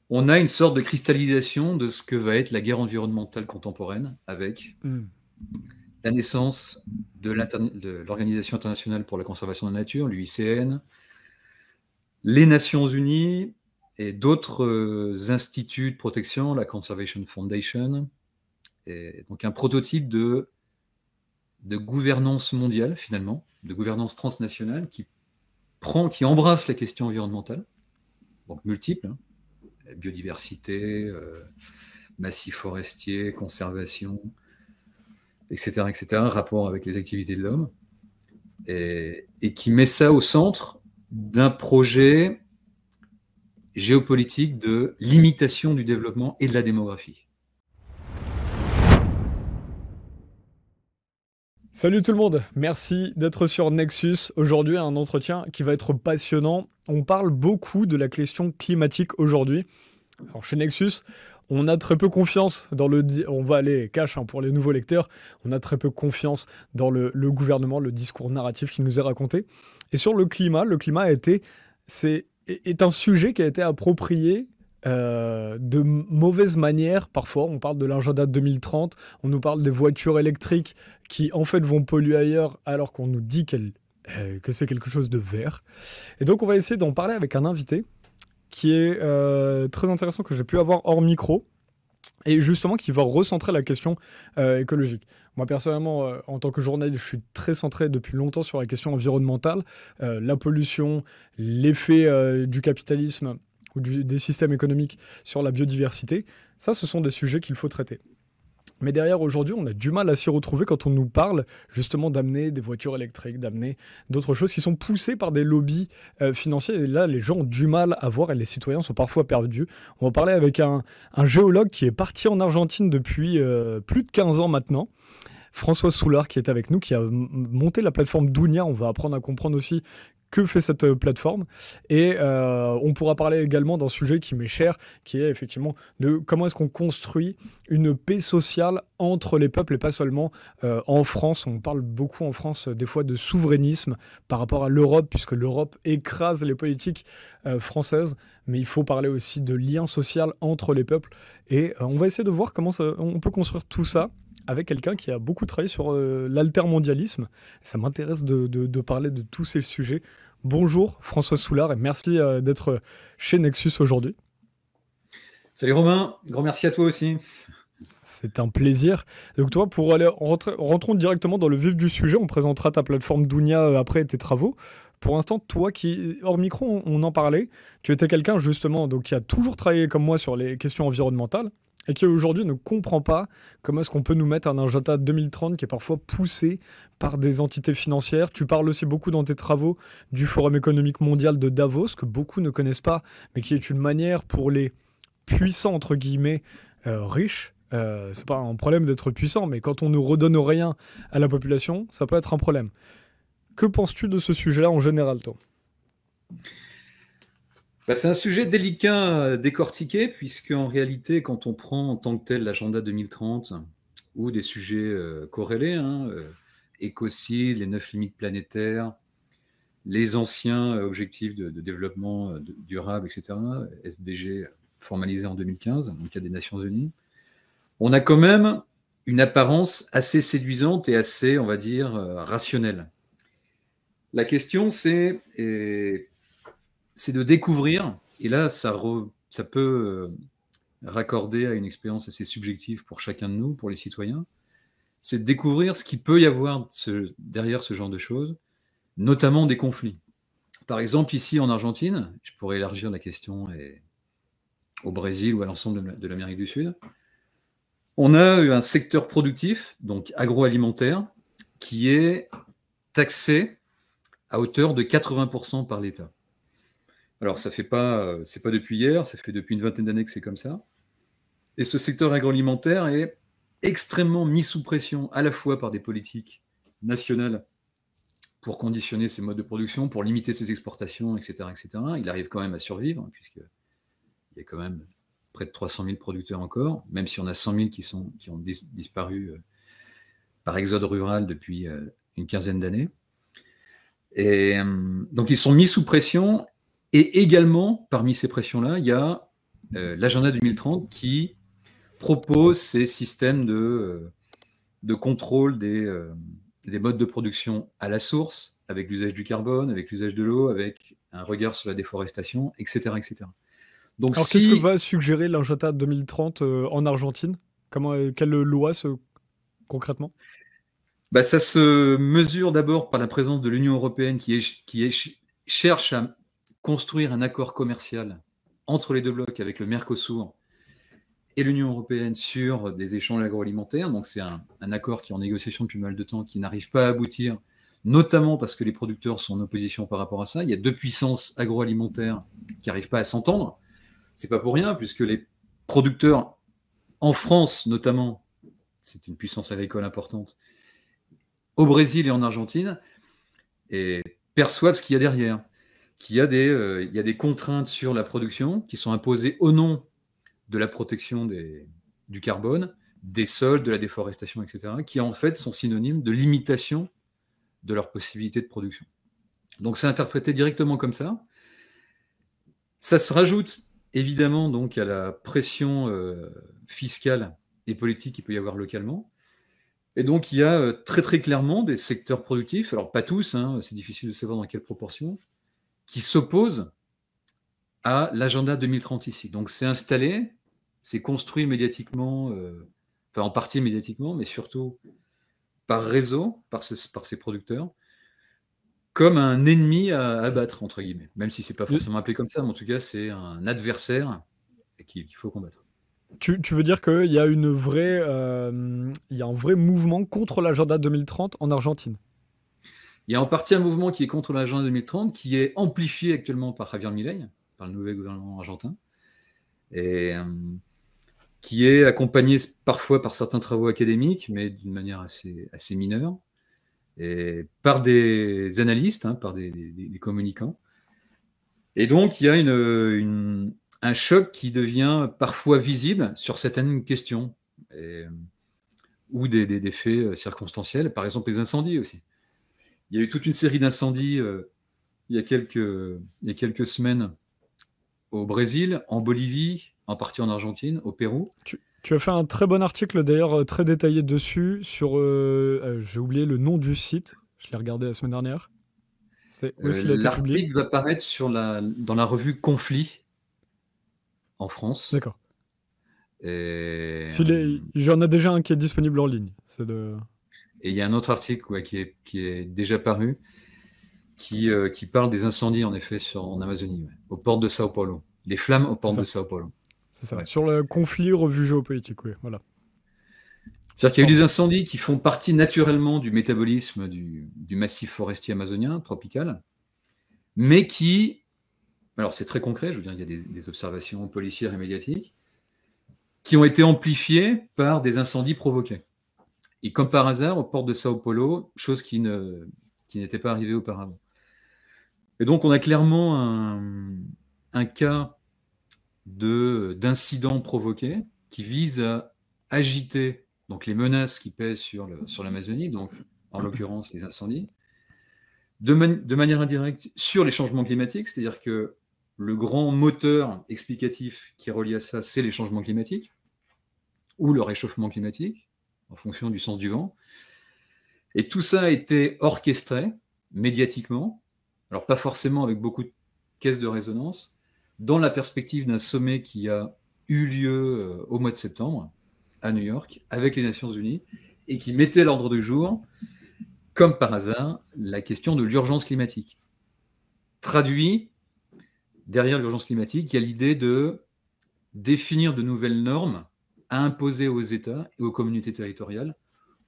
on a une sorte de cristallisation de ce que va être la guerre environnementale contemporaine avec Mm. la naissance de l'Organisation internationale pour la conservation de la nature, l'UICN, les Nations Unies et d'autres instituts de protection, la Conservation Foundation, et donc un prototype de gouvernance mondiale, finalement, de gouvernance transnationale qui embrasse la question environnementale, donc multiple, hein, biodiversité, massifs forestiers, conservation, etc., etc., rapport avec les activités de l'homme, et qui met ça au centre d'un projet géopolitique de limitation du développement et de la démographie. Salut tout le monde, merci d'être sur Nexus. Aujourd'hui, un entretien qui va être passionnant. On parle beaucoup de la question climatique aujourd'hui. Alors chez Nexus, on a très peu confiance dans on va aller cash hein, pour les nouveaux lecteurs, on a très peu confiance dans le gouvernement, le discours narratif qui nous est raconté. Et sur le climat est un sujet qui a été approprié de mauvaise manière parfois. On parle de l'agenda 2030, on nous parle des voitures électriques qui en fait vont polluer ailleurs alors qu'on nous dit que c'est quelque chose de vert. Et donc on va essayer d'en parler avec un invité qui est très intéressant, que j'ai pu avoir hors micro, et justement qui va recentrer la question écologique. Moi personnellement, en tant que journaliste, je suis très centré depuis longtemps sur la question environnementale, la pollution, l'effet du capitalisme ou des systèmes économiques sur la biodiversité. Ça, ce sont des sujets qu'il faut traiter. Mais derrière, aujourd'hui, on a du mal à s'y retrouver quand on nous parle justement d'amener des voitures électriques, d'amener d'autres choses qui sont poussées par des lobbies financiers. Et là, les gens ont du mal à voir et les citoyens sont parfois perdus. On va parler avec un géologue qui est parti en Argentine depuis plus de 15 ans maintenant. François Soulard qui est avec nous, qui a monté la plateforme Dounia. On va apprendre à comprendre aussi que fait cette plateforme. Et on pourra parler également d'un sujet qui m'est cher, qui est effectivement de comment est-ce qu'on construit une paix sociale entre les peuples et pas seulement en France. On parle beaucoup en France des fois de souverainisme par rapport à l'Europe, puisque l'Europe écrase les politiques françaises, mais il faut parler aussi de lien social entre les peuples. Et on va essayer de voir comment on peut construire tout ça avec quelqu'un qui a beaucoup travaillé sur l'altermondialisme. Ça m'intéresse de parler de tous ces sujets. Bonjour François Soulard et merci d'être chez Nexus aujourd'hui. Salut Romain, grand merci à toi aussi. C'est un plaisir. Donc toi, pour aller rentrons directement dans le vif du sujet, on présentera ta plateforme Dounia après tes travaux. Pour l'instant, toi qui, hors micro, on en parlait, tu étais quelqu'un justement donc, qui a toujours travaillé comme moi sur les questions environnementales et qui aujourd'hui ne comprend pas comment est-ce qu'on peut nous mettre un agenda 2030 qui est parfois poussé par des entités financières. Tu parles aussi beaucoup dans tes travaux du Forum économique mondial de Davos, que beaucoup ne connaissent pas, mais qui est une manière pour les puissants, entre guillemets, riches. C'est pas un problème d'être puissant, mais quand on ne redonne rien à la population, ça peut être un problème. Que penses-tu de ce sujet-là en général, toi ? C'est un sujet délicat à décortiquer, puisque en réalité, quand on prend en tant que tel l'agenda 2030 ou des sujets corrélés, écocide, les 9 limites planétaires, les anciens objectifs de développement durable, etc., SDG formalisés en 2015, dans le cadre des Nations Unies, on a quand même une apparence assez séduisante et assez, on va dire, rationnelle. La question, c'est de découvrir, et là, ça peut raccorder à une expérience assez subjective pour chacun de nous, pour les citoyens, c'est de découvrir ce qu'il peut y avoir derrière ce genre de choses, notamment des conflits. Par exemple, ici en Argentine, je pourrais élargir la question au Brésil ou à l'ensemble de l'Amérique du Sud, on a eu un secteur productif, donc agroalimentaire, qui est taxé à hauteur de 80% par l'État. Alors, c'est pas depuis hier, ça fait depuis une vingtaine d'années que c'est comme ça. Et ce secteur agroalimentaire est extrêmement mis sous pression, à la fois par des politiques nationales pour conditionner ses modes de production, pour limiter ses exportations, etc., etc. Il arrive quand même à survivre, puisqu'il y a quand même près de 300 000 producteurs encore, même si on a 100 000 qui ont disparu par exode rural depuis une quinzaine d'années. Et donc, ils sont mis sous pression. Et également, parmi ces pressions-là, il y a l'agenda 2030 qui propose ces systèmes de contrôle des modes de production à la source, avec l'usage du carbone, avec l'usage de l'eau, avec un regard sur la déforestation, etc. etc. Donc Alors, qu'est-ce que va suggérer l'Agenda 2030 en Argentine? Quelle loi concrètement? Ça se mesure d'abord par la présence de l'Union européenne cherche à construire un accord commercial entre les deux blocs avec le Mercosur et l'Union européenne sur des échanges agroalimentaires. Donc c'est un accord qui est en négociation depuis mal de temps, qui n'arrive pas à aboutir, notamment parce que les producteurs sont en opposition par rapport à ça. Il y a deux puissances agroalimentaires qui n'arrivent pas à s'entendre. C'est pas pour rien, puisque les producteurs, en France notamment, c'est une puissance agricole importante, au Brésil et en Argentine, et perçoivent ce qu'il y a derrière. Il y a des contraintes sur la production qui sont imposées au nom de la protection du carbone, des sols, de la déforestation, etc., qui en fait sont synonymes de limitation de leurs possibilités de production. Donc c'est interprété directement comme ça. Ça se rajoute évidemment donc à la pression fiscale et politique qu'il peut y avoir localement. Et donc il y a très très clairement des secteurs productifs, alors pas tous, hein, c'est difficile de savoir dans quelle proportion, qui s'opposent à l'agenda 2030 ici. Donc c'est installé, c'est construit médiatiquement, enfin en partie médiatiquement, mais surtout par réseau, par ces producteurs, comme un ennemi à abattre, entre guillemets. Même si c'est pas forcément appelé comme ça, mais en tout cas c'est un adversaire qu'il faut combattre. Tu veux dire qu'il y a il y a un vrai mouvement contre l'agenda 2030 en Argentine? Il y a en partie un mouvement qui est contre l'agenda 2030, qui est amplifié actuellement par Javier Milei, par le nouvel gouvernement argentin, et qui est accompagné parfois par certains travaux académiques, mais d'une manière assez mineure, et par des analystes, hein, par des communicants. Et donc, il y a un choc qui devient parfois visible sur certaines questions, ou des faits circonstanciels, par exemple les incendies aussi. Il y a eu toute une série d'incendies il y a quelques semaines au Brésil, en Bolivie, en partie en Argentine, au Pérou. Tu as fait un très bon article d'ailleurs, très détaillé dessus, sur... j'ai oublié le nom du site, je l'ai regardé la semaine dernière. Où est-ce qu'il a été publié? L'article va paraître dans la revue Conflit en France. D'accord. J'en ai déjà un qui est disponible en ligne. Et il y a un autre article qui est déjà paru, qui parle des incendies, en effet, en Amazonie, aux portes de Sao Paulo. Les flammes aux portes de Sao Paulo. C'est ça. Ouais. Sur le conflit revue géopolitique, oui. Voilà. C'est-à-dire qu'il y a eu des incendies qui font partie naturellement du métabolisme du massif forestier amazonien, tropical, mais qui, alors c'est très concret, je veux dire, il y a des observations policières et médiatiques, qui ont été amplifiées par des incendies provoqués. Et comme par hasard, aux portes de Sao Paulo, chose qui n'était pas arrivée auparavant. Et donc on a clairement un cas d'incident provoqué qui vise à agiter donc les menaces qui pèsent sur l'Amazonie, donc en l'occurrence les incendies, de manière indirecte sur les changements climatiques, c'est-à-dire que le grand moteur explicatif qui est relié à ça, c'est les changements climatiques, ou le réchauffement climatique, en fonction du sens du vent. Et tout ça a été orchestré médiatiquement, alors pas forcément avec beaucoup de caisses de résonance, dans la perspective d'un sommet qui a eu lieu au mois de septembre à New York avec les Nations Unies et qui mettait à l'ordre du jour, comme par hasard, la question de l'urgence climatique. Traduit, derrière l'urgence climatique, il y a l'idée de définir de nouvelles normes à imposer aux États et aux communautés territoriales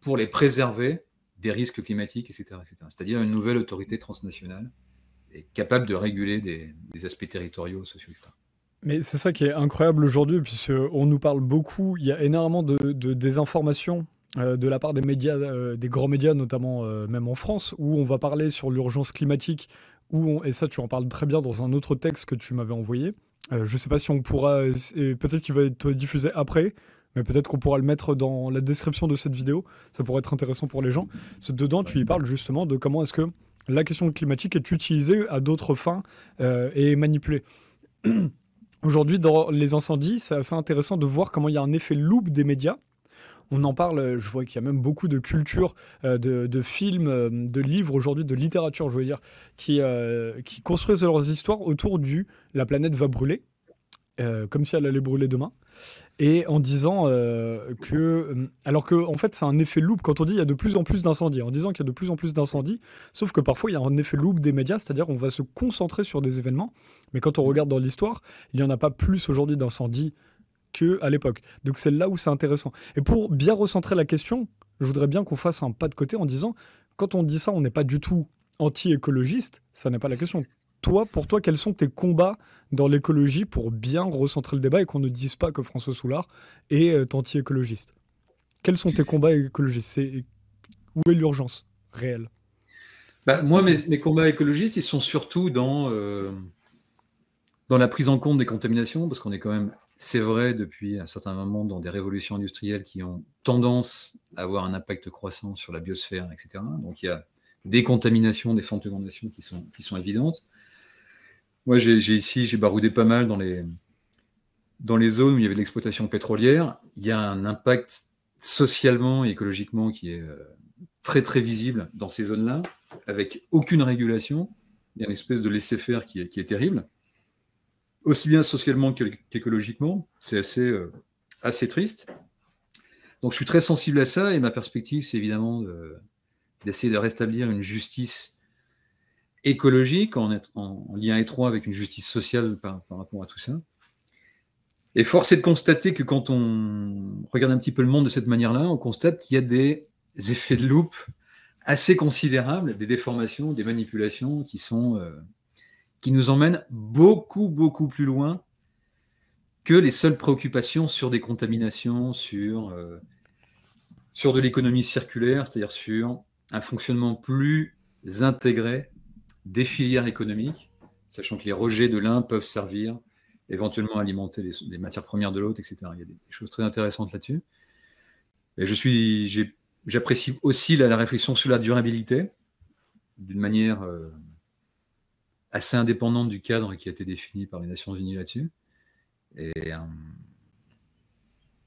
pour les préserver des risques climatiques, etc. C'est-à-dire une nouvelle autorité transnationale capable de réguler des aspects territoriaux, sociaux, etc. Mais c'est ça qui est incroyable aujourd'hui, puisqu'on nous parle beaucoup, il y a énormément de désinformation de la part des médias, des grands médias, notamment même en France, où on va parler sur l'urgence climatique, et ça tu en parles très bien dans un autre texte que tu m'avais envoyé. Je ne sais pas si on pourra, peut-être qu'il va être diffusé après, mais peut-être qu'on pourra le mettre dans la description de cette vidéo, ça pourrait être intéressant pour les gens. Dedans, tu y parles justement de comment est-ce que la question climatique est utilisée à d'autres fins et manipulée. Aujourd'hui, dans les incendies, c'est assez intéressant de voir comment il y a un effet loupe des médias. On en parle, je vois qu'il y a même beaucoup de culture, de films, de livres aujourd'hui, de littérature, je veux dire, qui construisent leurs histoires autour du la planète va brûler, comme si elle allait brûler demain. Et en disant alors que en fait c'est un effet loupe quand on dit il y a de plus en plus d'incendies, en disant qu'il y a de plus en plus d'incendies, sauf que parfois il y a un effet loupe des médias, c'est-à-dire on va se concentrer sur des événements, mais quand on regarde dans l'histoire, il n'y en a pas plus aujourd'hui d'incendies qu'à l'époque. Donc c'est là où c'est intéressant. Et pour bien recentrer la question, je voudrais bien qu'on fasse un pas de côté en disant, quand on dit ça, on n'est pas du tout anti-écologiste, ça n'est pas la question. Toi, pour toi, quels sont tes combats dans l'écologie pour bien recentrer le débat et qu'on ne dise pas que François Soulard est anti-écologiste? Quels sont tes combats écologistes? Où est l'urgence réelle? Bah, moi, mes combats écologistes, ils sont surtout dans la prise en compte des contaminations, parce qu'on est quand même, c'est vrai, depuis un certain moment, dans des révolutions industrielles qui ont tendance à avoir un impact croissant sur la biosphère, etc. Donc il y a des contaminations, des formes de contamination qui sont évidentes. Moi, j'ai baroudé pas mal dans les zones où il y avait de l'exploitation pétrolière. Il y a un impact socialement et écologiquement qui est très très visible dans ces zones-là, avec aucune régulation. Il y a une espèce de laisser-faire qui est terrible, aussi bien socialement qu'écologiquement. C'est assez triste. Donc je suis très sensible à ça, et ma perspective, c'est évidemment d'essayer de rétablir une justice écologique en lien étroit avec une justice sociale par rapport à tout ça. Et force est de constater que quand on regarde un petit peu le monde de cette manière-là, on constate qu'il y a des effets de loupe assez considérables, des déformations, des manipulations qui nous emmènent beaucoup, beaucoup plus loin que les seules préoccupations sur des contaminations, sur de l'économie circulaire, c'est-à-dire sur un fonctionnement plus intégré des filières économiques, sachant que les rejets de l'un peuvent servir éventuellement à alimenter les matières premières de l'autre, etc. Il y a des choses très intéressantes là-dessus. Et j'apprécie aussi la réflexion sur la durabilité, d'une manière assez indépendante du cadre qui a été défini par les Nations Unies là-dessus. Et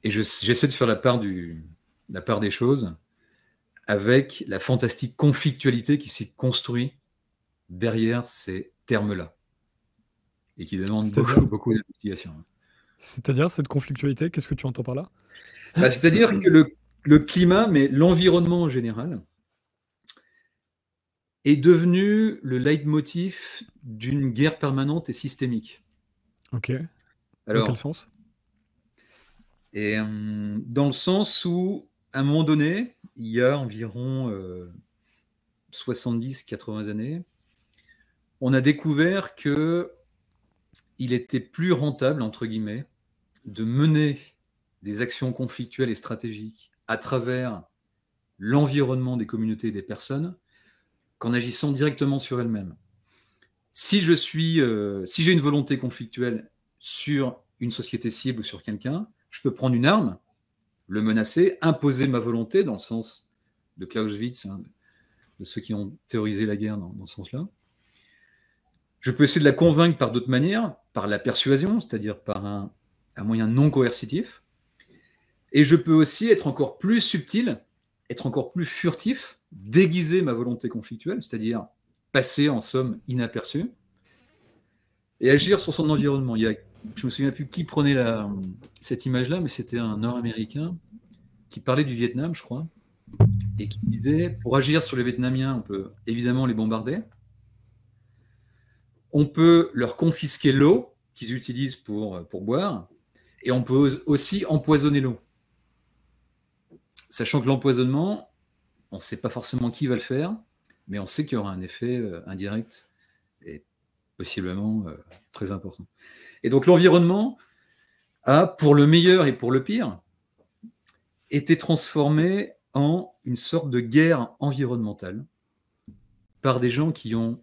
j'essaie de faire la part des choses avec la fantastique conflictualité qui s'est construite derrière ces termes-là et qui demande beaucoup, beaucoup d'investigation. C'est-à-dire cette conflictualité, qu'est-ce que tu entends par là? C'est-à-dire que le climat, mais l'environnement en général, est devenu le leitmotiv d'une guerre permanente et systémique. Ok. Dans quel Alors, sens? et dans le sens où, à un moment donné, il y a environ 70-80 années, on a découvert qu'il était plus rentable, entre guillemets, de mener des actions conflictuelles et stratégiques à travers l'environnement des communautés et des personnes qu'en agissant directement sur elles-mêmes. Si j'ai une volonté conflictuelle sur une société cible ou sur quelqu'un, je peux prendre une arme, le menacer, imposer ma volonté, dans le sens de Clausewitz, de ceux qui ont théorisé la guerre dans ce sens-là. Je peux essayer de la convaincre par d'autres manières, par la persuasion, c'est-à-dire par un moyen non coercitif. Et je peux aussi être encore plus subtil, être encore plus furtif, déguiser ma volonté conflictuelle, c'est-à-dire passer en somme inaperçu, et agir sur son environnement. Je ne me souviens plus qui prenait cette image-là, mais c'était un Nord-Américain qui parlait du Vietnam, je crois, et qui disait, pour agir sur les Vietnamiens, on peut évidemment les bombarder, on peut leur confisquer l'eau qu'ils utilisent pour boire, et on peut aussi empoisonner l'eau. Sachant que l'empoisonnement, on ne sait pas forcément qui va le faire, mais on sait qu'il y aura un effet indirect et possiblement très important. Et donc l'environnement a, pour le meilleur et pour le pire, été transformé en une sorte de guerre environnementale par des gens qui ont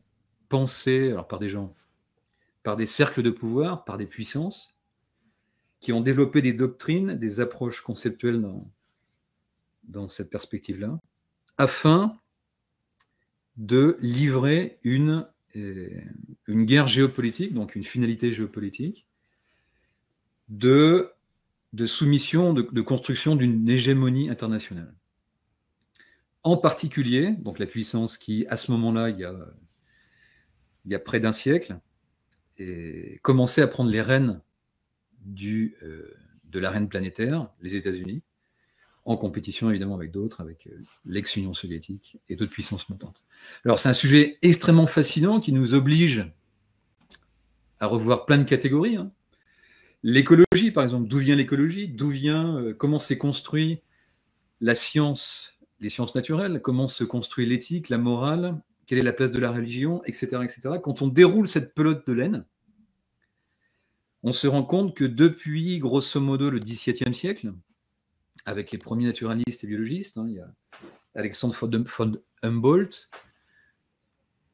pensé, alors par des cercles de pouvoir, par des puissances, qui ont développé des doctrines, des approches conceptuelles dans cette perspective-là, afin de livrer une guerre géopolitique, donc une finalité géopolitique, de soumission, de construction d'une hégémonie internationale. En particulier, donc la puissance qui, à ce moment-là, il y a près d'un siècle, commençait à prendre les rênes de l'arène planétaire, les États-Unis, en compétition évidemment avec d'autres, avec l'ex-Union soviétique et d'autres puissances montantes. Alors c'est un sujet extrêmement fascinant qui nous oblige à revoir plein de catégories. Hein. L'écologie, par exemple, d'où vient l'écologie? Comment s'est construit la science, les sciences naturelles? Comment se construit l'éthique, la morale? Quelle est la place de la religion, etc., etc. Quand on déroule cette pelote de laine, on se rend compte que depuis, grosso modo, le XVIIe siècle, avec les premiers naturalistes et biologistes, hein, il y a Alexandre von Humboldt,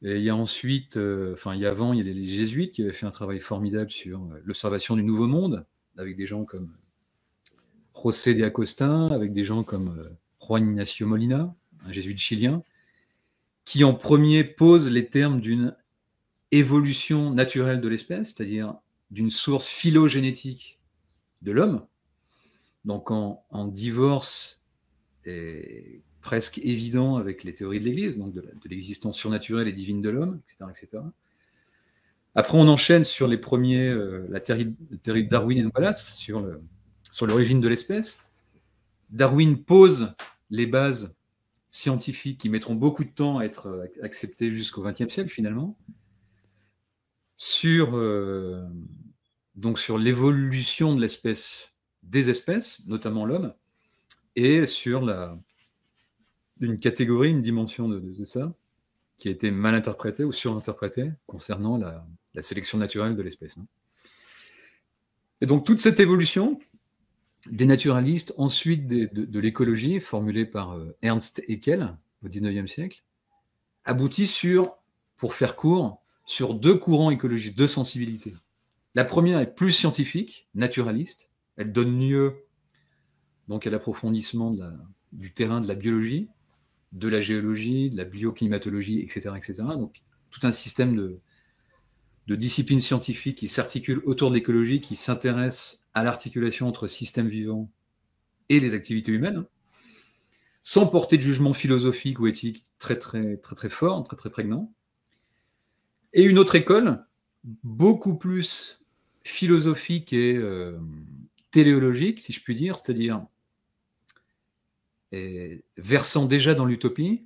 et il y a ensuite, il y a les jésuites qui avaient fait un travail formidable sur l'observation du Nouveau Monde, avec des gens comme José de Acosta, avec des gens comme Juan Ignacio Molina, un jésuite chilien, qui en premier posent les termes d'une évolution naturelle de l'espèce, c'est-à-dire d'une source phylogénétique de l'homme, donc en divorce est presque évident avec les théories de l'Église, donc de l'existence surnaturelle et divine de l'homme, etc., etc. Après, on enchaîne sur les premiers, la théorie de Darwin et de Wallace, sur l'origine de l'espèce. Darwin pose les bases scientifiques qui mettront beaucoup de temps à être acceptées jusqu'au XXe siècle, finalement, sur l'évolution de l'espèce, des espèces, notamment l'homme, et sur une catégorie, une dimension de ça, qui a été mal interprétée ou surinterprétée concernant la sélection naturelle de l'espèce. Et donc toute cette évolution des naturalistes, ensuite de l'écologie, formulée par Ernst Haeckel au XIXe siècle, aboutit pour faire court, sur deux courants écologiques, deux sensibilités. La première est plus scientifique, naturaliste. Elle donne lieu donc à l'approfondissement du terrain de la biologie, de la géologie, de la bioclimatologie, etc., etc. Donc tout un système de disciplines scientifiques qui s'articulent autour de l'écologie, qui s'intéressent à l'articulation entre systèmes vivants et les activités humaines, sans porter de jugement philosophique ou éthique très, très, très, très fort, très, très prégnant. Et une autre école, beaucoup plus philosophique et téléologique, si je puis dire, c'est-à-dire versant déjà dans l'utopie,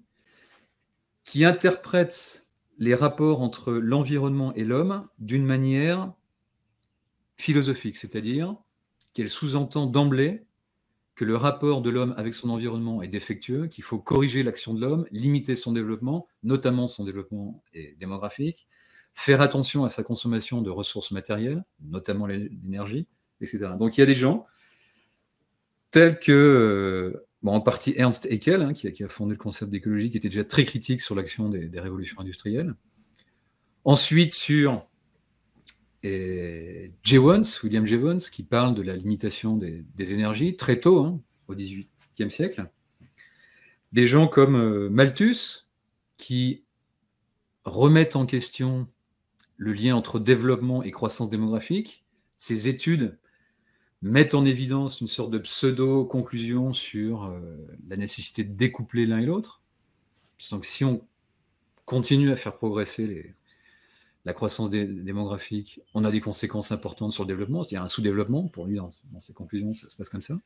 qui interprète les rapports entre l'environnement et l'homme d'une manière philosophique, c'est-à-dire qu'elle sous-entend d'emblée que le rapport de l'homme avec son environnement est défectueux, qu'il faut corriger l'action de l'homme, limiter son développement, notamment son développement démographique, faire attention à sa consommation de ressources matérielles, notamment l'énergie, etc. Donc il y a des gens tels que, en partie Ernst Haeckel, qui a fondé le concept d'écologie, qui était déjà très critique sur l'action des révolutions industrielles. Ensuite sur William Jevons, qui parle de la limitation des énergies, très tôt, au XVIIIe siècle. Des gens comme Malthus, qui remettent en question le lien entre développement et croissance démographique. Ces études mettent en évidence une sorte de pseudo-conclusion sur la nécessité de découpler l'un et l'autre. Donc si on continue à faire progresser la croissance démographique, on a des conséquences importantes sur le développement, c'est-à-dire un sous-développement, pour lui, dans ses conclusions, ça se passe comme ça.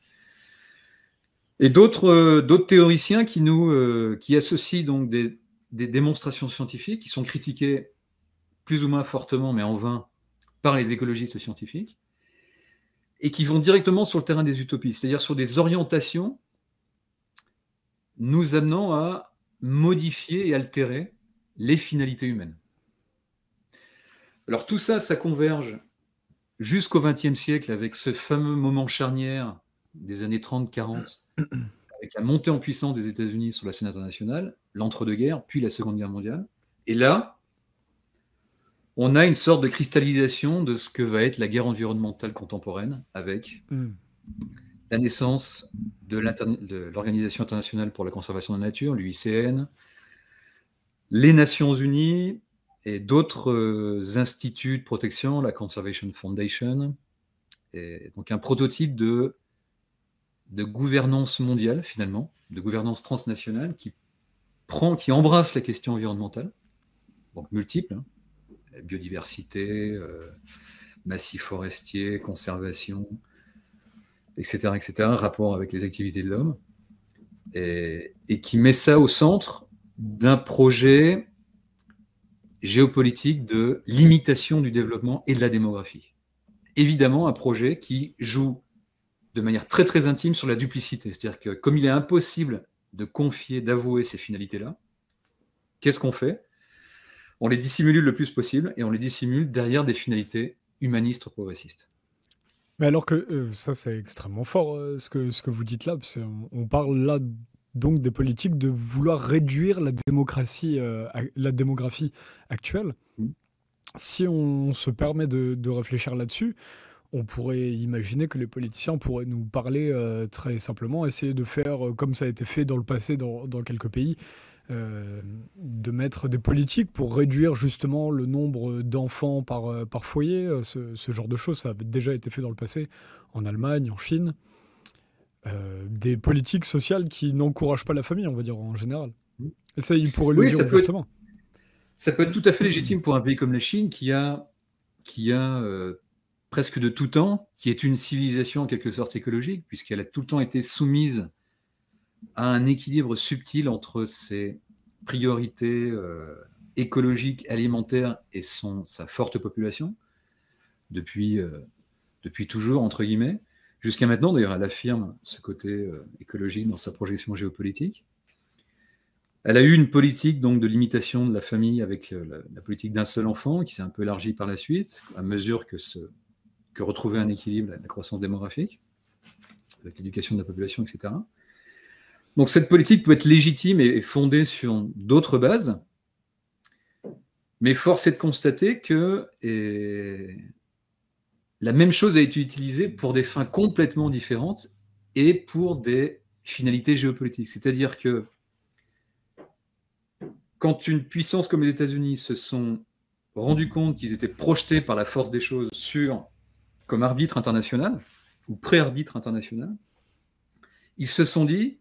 Et d'autres théoriciens qui associent donc des démonstrations scientifiques qui sont critiquées plus ou moins fortement, mais en vain, par les écologistes scientifiques, et qui vont directement sur le terrain des utopies, c'est-à-dire sur des orientations nous amenant à modifier et altérer les finalités humaines. Alors tout ça, ça converge jusqu'au XXe siècle avec ce fameux moment charnière des années 30-40, avec la montée en puissance des États-Unis sur la scène internationale, l'entre-deux-guerres, puis la Seconde Guerre mondiale. Et là, on a une sorte de cristallisation de ce que va être la guerre environnementale contemporaine, avec la naissance de l'Organisation internationale pour la conservation de la nature, l'UICN, les Nations Unies et d'autres instituts de protection, la Conservation Foundation, Et donc un prototype de gouvernance mondiale, finalement, de gouvernance transnationale qui embrasse la question environnementale, donc multiple, hein, biodiversité, massifs forestiers, conservation, etc., rapport avec les activités de l'homme, et qui met ça au centre d'un projet géopolitique de limitation du développement et de la démographie. Évidemment, un projet qui joue de manière très très intime sur la duplicité. C'est-à-dire que comme il est impossible de confier, d'avouer ces finalités-là, qu'est-ce qu'on fait? On les dissimule le plus possible et on les dissimule derrière des finalités humanistes progressistes. Mais alors que ça, c'est extrêmement fort ce que vous dites là, parce qu'on parle là donc des politiques de vouloir réduire la la démographie actuelle. Mm. Si on se permet de réfléchir là-dessus, on pourrait imaginer que les politiciens pourraient nous parler très simplement, essayer de faire comme ça a été fait dans le passé dans quelques pays, de mettre des politiques pour réduire justement le nombre d'enfants par foyer, ce genre de choses. Ça a déjà été fait dans le passé en Allemagne, en Chine. Des politiques sociales qui n'encouragent pas la famille, on va dire en général. Et ça, ils pourraient le Oui, dire ouvertement. Ça peut être tout à fait légitime pour un pays comme la Chine qui a presque de tout temps, qui est une civilisation en quelque sorte écologique, puisqu'elle a tout le temps été soumise à un équilibre subtil entre ses priorités écologiques, alimentaires et sa forte population, depuis toujours, entre guillemets. Jusqu'à maintenant, d'ailleurs, elle affirme ce côté écologique dans sa projection géopolitique. Elle a eu une politique donc, de limitation de la famille avec la politique d'un seul enfant, qui s'est un peu élargie par la suite, à mesure que retrouver un équilibre la croissance démographique, avec l'éducation de la population, etc. Donc cette politique peut être légitime et fondée sur d'autres bases, mais force est de constater que la même chose a été utilisée pour des fins complètement différentes et pour des finalités géopolitiques. C'est-à-dire que quand une puissance comme les États-Unis se sont rendus compte qu'ils étaient projetés par la force des choses comme arbitre international, ou pré-arbitre international, ils se sont dit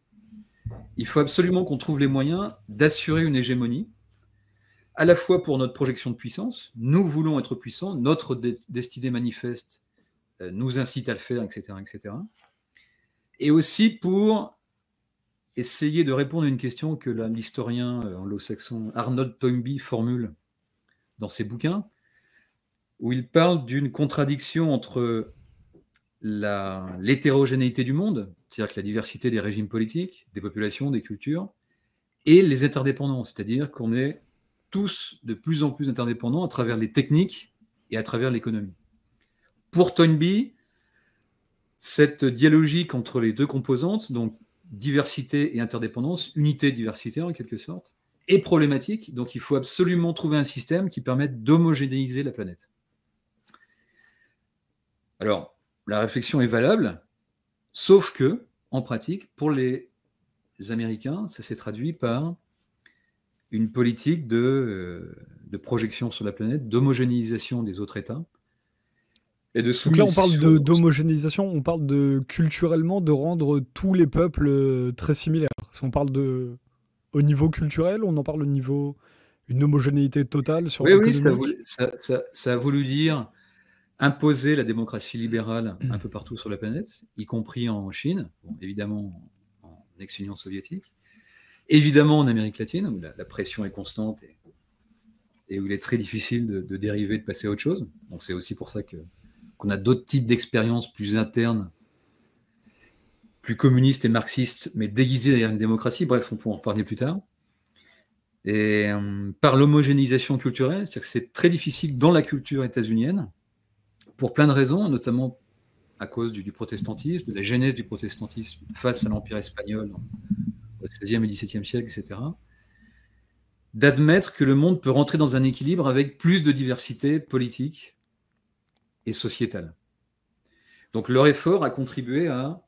il faut absolument qu'on trouve les moyens d'assurer une hégémonie, à la fois pour notre projection de puissance, nous voulons être puissants, notre destinée manifeste nous incite à le faire, etc., et aussi pour essayer de répondre à une question que l'historien anglo-saxon Arnold Toynbee formule dans ses bouquins, où il parle d'une contradiction entre l'hétérogénéité du monde, c'est-à-dire que la diversité des régimes politiques, des populations, des cultures, et les interdépendances, c'est-à-dire qu'on est tous de plus en plus interdépendants à travers les techniques et à travers l'économie. Pour Toynbee, cette dialogique entre les deux composantes, donc diversité et interdépendance, unité-diversité en quelque sorte, est problématique, donc il faut absolument trouver un système qui permette d'homogénéiser la planète. Alors, la réflexion est valable, sauf que, en pratique, pour les Américains, ça s'est traduit par une politique de projection sur la planète, d'homogénéisation des autres États. Et de Donc là, on parle d'homogénéisation, on parle culturellement de rendre tous les peuples très similaires. Si on parle au niveau culturel, on en parle au niveau une homogénéité totale sur l'économique. Oui, ça a voulu dire imposer la démocratie libérale un peu partout sur la planète, y compris en Chine, bon, évidemment en ex-Union soviétique, évidemment en Amérique latine, où la pression est constante et où il est très difficile de dériver, de passer à autre chose. Donc c'est aussi pour ça qu'on a d'autres types d'expériences plus internes, plus communistes et marxistes, mais déguisées derrière une démocratie. Bref, on pourra en reparler plus tard. Et par l'homogénéisation culturelle, c'est-à-dire que c'est très difficile dans la culture états-unienne, pour plein de raisons, notamment à cause du protestantisme, de la genèse du protestantisme face à l'Empire espagnol au XVIe et XVIIe siècle, etc., d'admettre que le monde peut rentrer dans un équilibre avec plus de diversité politique et sociétale. Donc leur effort a contribué à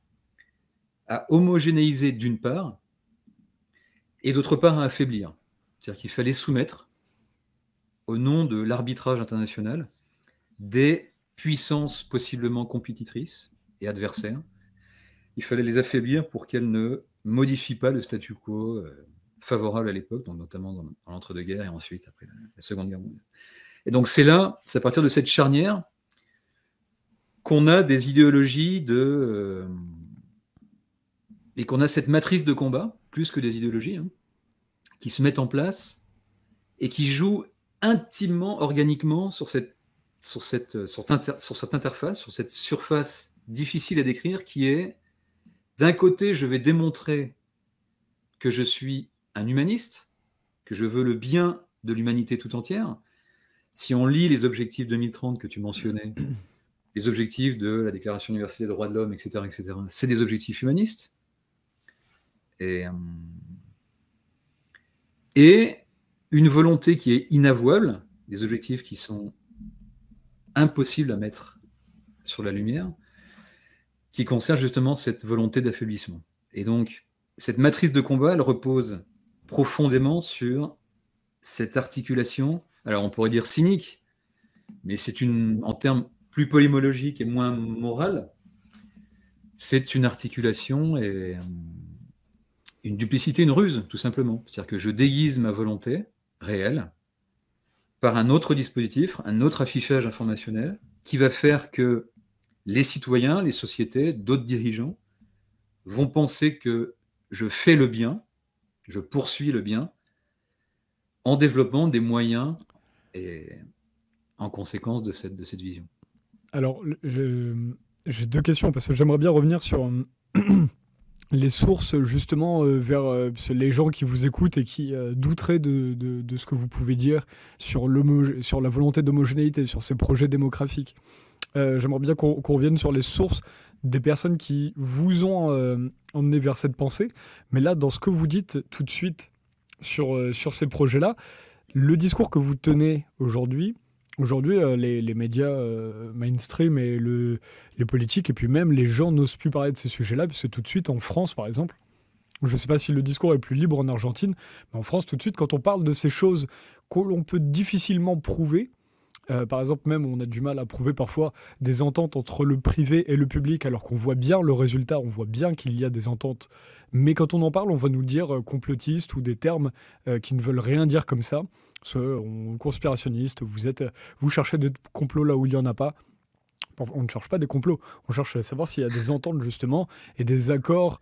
homogénéiser d'une part, et d'autre part à affaiblir. C'est-à-dire qu'il fallait soumettre, au nom de l'arbitrage international, des puissances possiblement compétitrices et adversaires. Il fallait les affaiblir pour qu'elles ne modifient pas le statu quo favorable à l'époque, donc notamment dans l'entre-deux-guerres et ensuite après la Seconde Guerre mondiale. Et donc c'est à partir de cette charnière qu'on a des idéologies et qu'on a cette matrice de combat, plus que des idéologies, qui se mettent en place et qui jouent intimement, organiquement sur cette interface, sur cette surface difficile à décrire, qui est, d'un côté, je vais démontrer que je suis un humaniste, que je veux le bien de l'humanité tout entière. Si on lit les objectifs 2030 que tu mentionnais, les objectifs de la Déclaration universelle des droits de l'homme, etc., c'est des objectifs humanistes. Et une volonté qui est inavouable, des objectifs qui sont impossibles à mettre sur la lumière, qui concerne justement cette volonté d'affaiblissement. Et donc, cette matrice de combat, elle repose profondément sur cette articulation, alors on pourrait dire cynique, mais c'est en termes plus polymologiques et moins morales, c'est une articulation et une duplicité, une ruse, tout simplement. C'est-à-dire que je déguise ma volonté réelle par un autre dispositif, un autre affichage informationnel, qui va faire que les citoyens, les sociétés, d'autres dirigeants vont penser que je fais le bien, je poursuis le bien, en développant des moyens et en conséquence de cette vision. Alors, j'ai deux questions, parce que j'aimerais bien revenir sur les sources, justement, vers les gens qui vous écoutent et qui douteraient de ce que vous pouvez dire sur la volonté d'homogénéité, sur ces projets démographiques. J'aimerais bien qu'on revienne sur les sources des personnes qui vous ont emmené vers cette pensée. Mais là, dans ce que vous dites tout de suite sur ces projets-là, le discours que vous tenez aujourd'hui, les médias mainstream et les politiques, et puis même les gens n'osent plus parler de ces sujets-là, puisque tout de suite, en France, par exemple, je ne sais pas si le discours est plus libre en Argentine, mais en France, tout de suite, quand on parle de ces choses que l'on peut difficilement prouver, par exemple, même on a du mal à prouver parfois des ententes entre le privé et le public, alors qu'on voit bien le résultat, on voit bien qu'il y a des ententes. Mais quand on en parle, on va nous dire complotiste ou des termes qui ne veulent rien dire comme ça. Conspirationniste, vous cherchez des complots là où il n'y en a pas. Enfin, on ne cherche pas des complots, on cherche à savoir s'il y a des ententes justement et des accords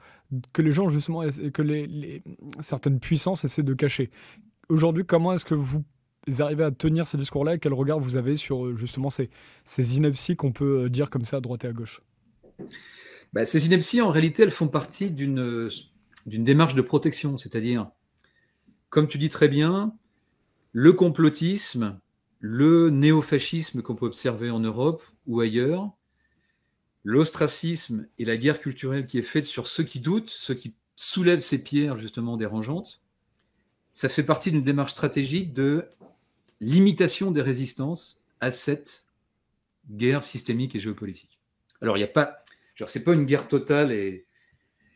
que les gens justement, que certaines puissances essaient de cacher. Aujourd'hui, comment est-ce que vous arrivez à tenir ces discours-là et quel regard vous avez sur justement ces inepties qu'on peut dire comme ça à droite et à gauche? Ces inepties, en réalité, elles font partie d'une démarche de protection, c'est-à-dire, comme tu dis très bien, le complotisme, le néofascisme qu'on peut observer en Europe ou ailleurs, l'ostracisme et la guerre culturelle qui est faite sur ceux qui doutent, ceux qui soulèvent ces pierres justement dérangeantes, ça fait partie d'une démarche stratégique de limitation des résistances à cette guerre systémique et géopolitique. Alors, il n'y a pas... c'est pas une guerre totale, et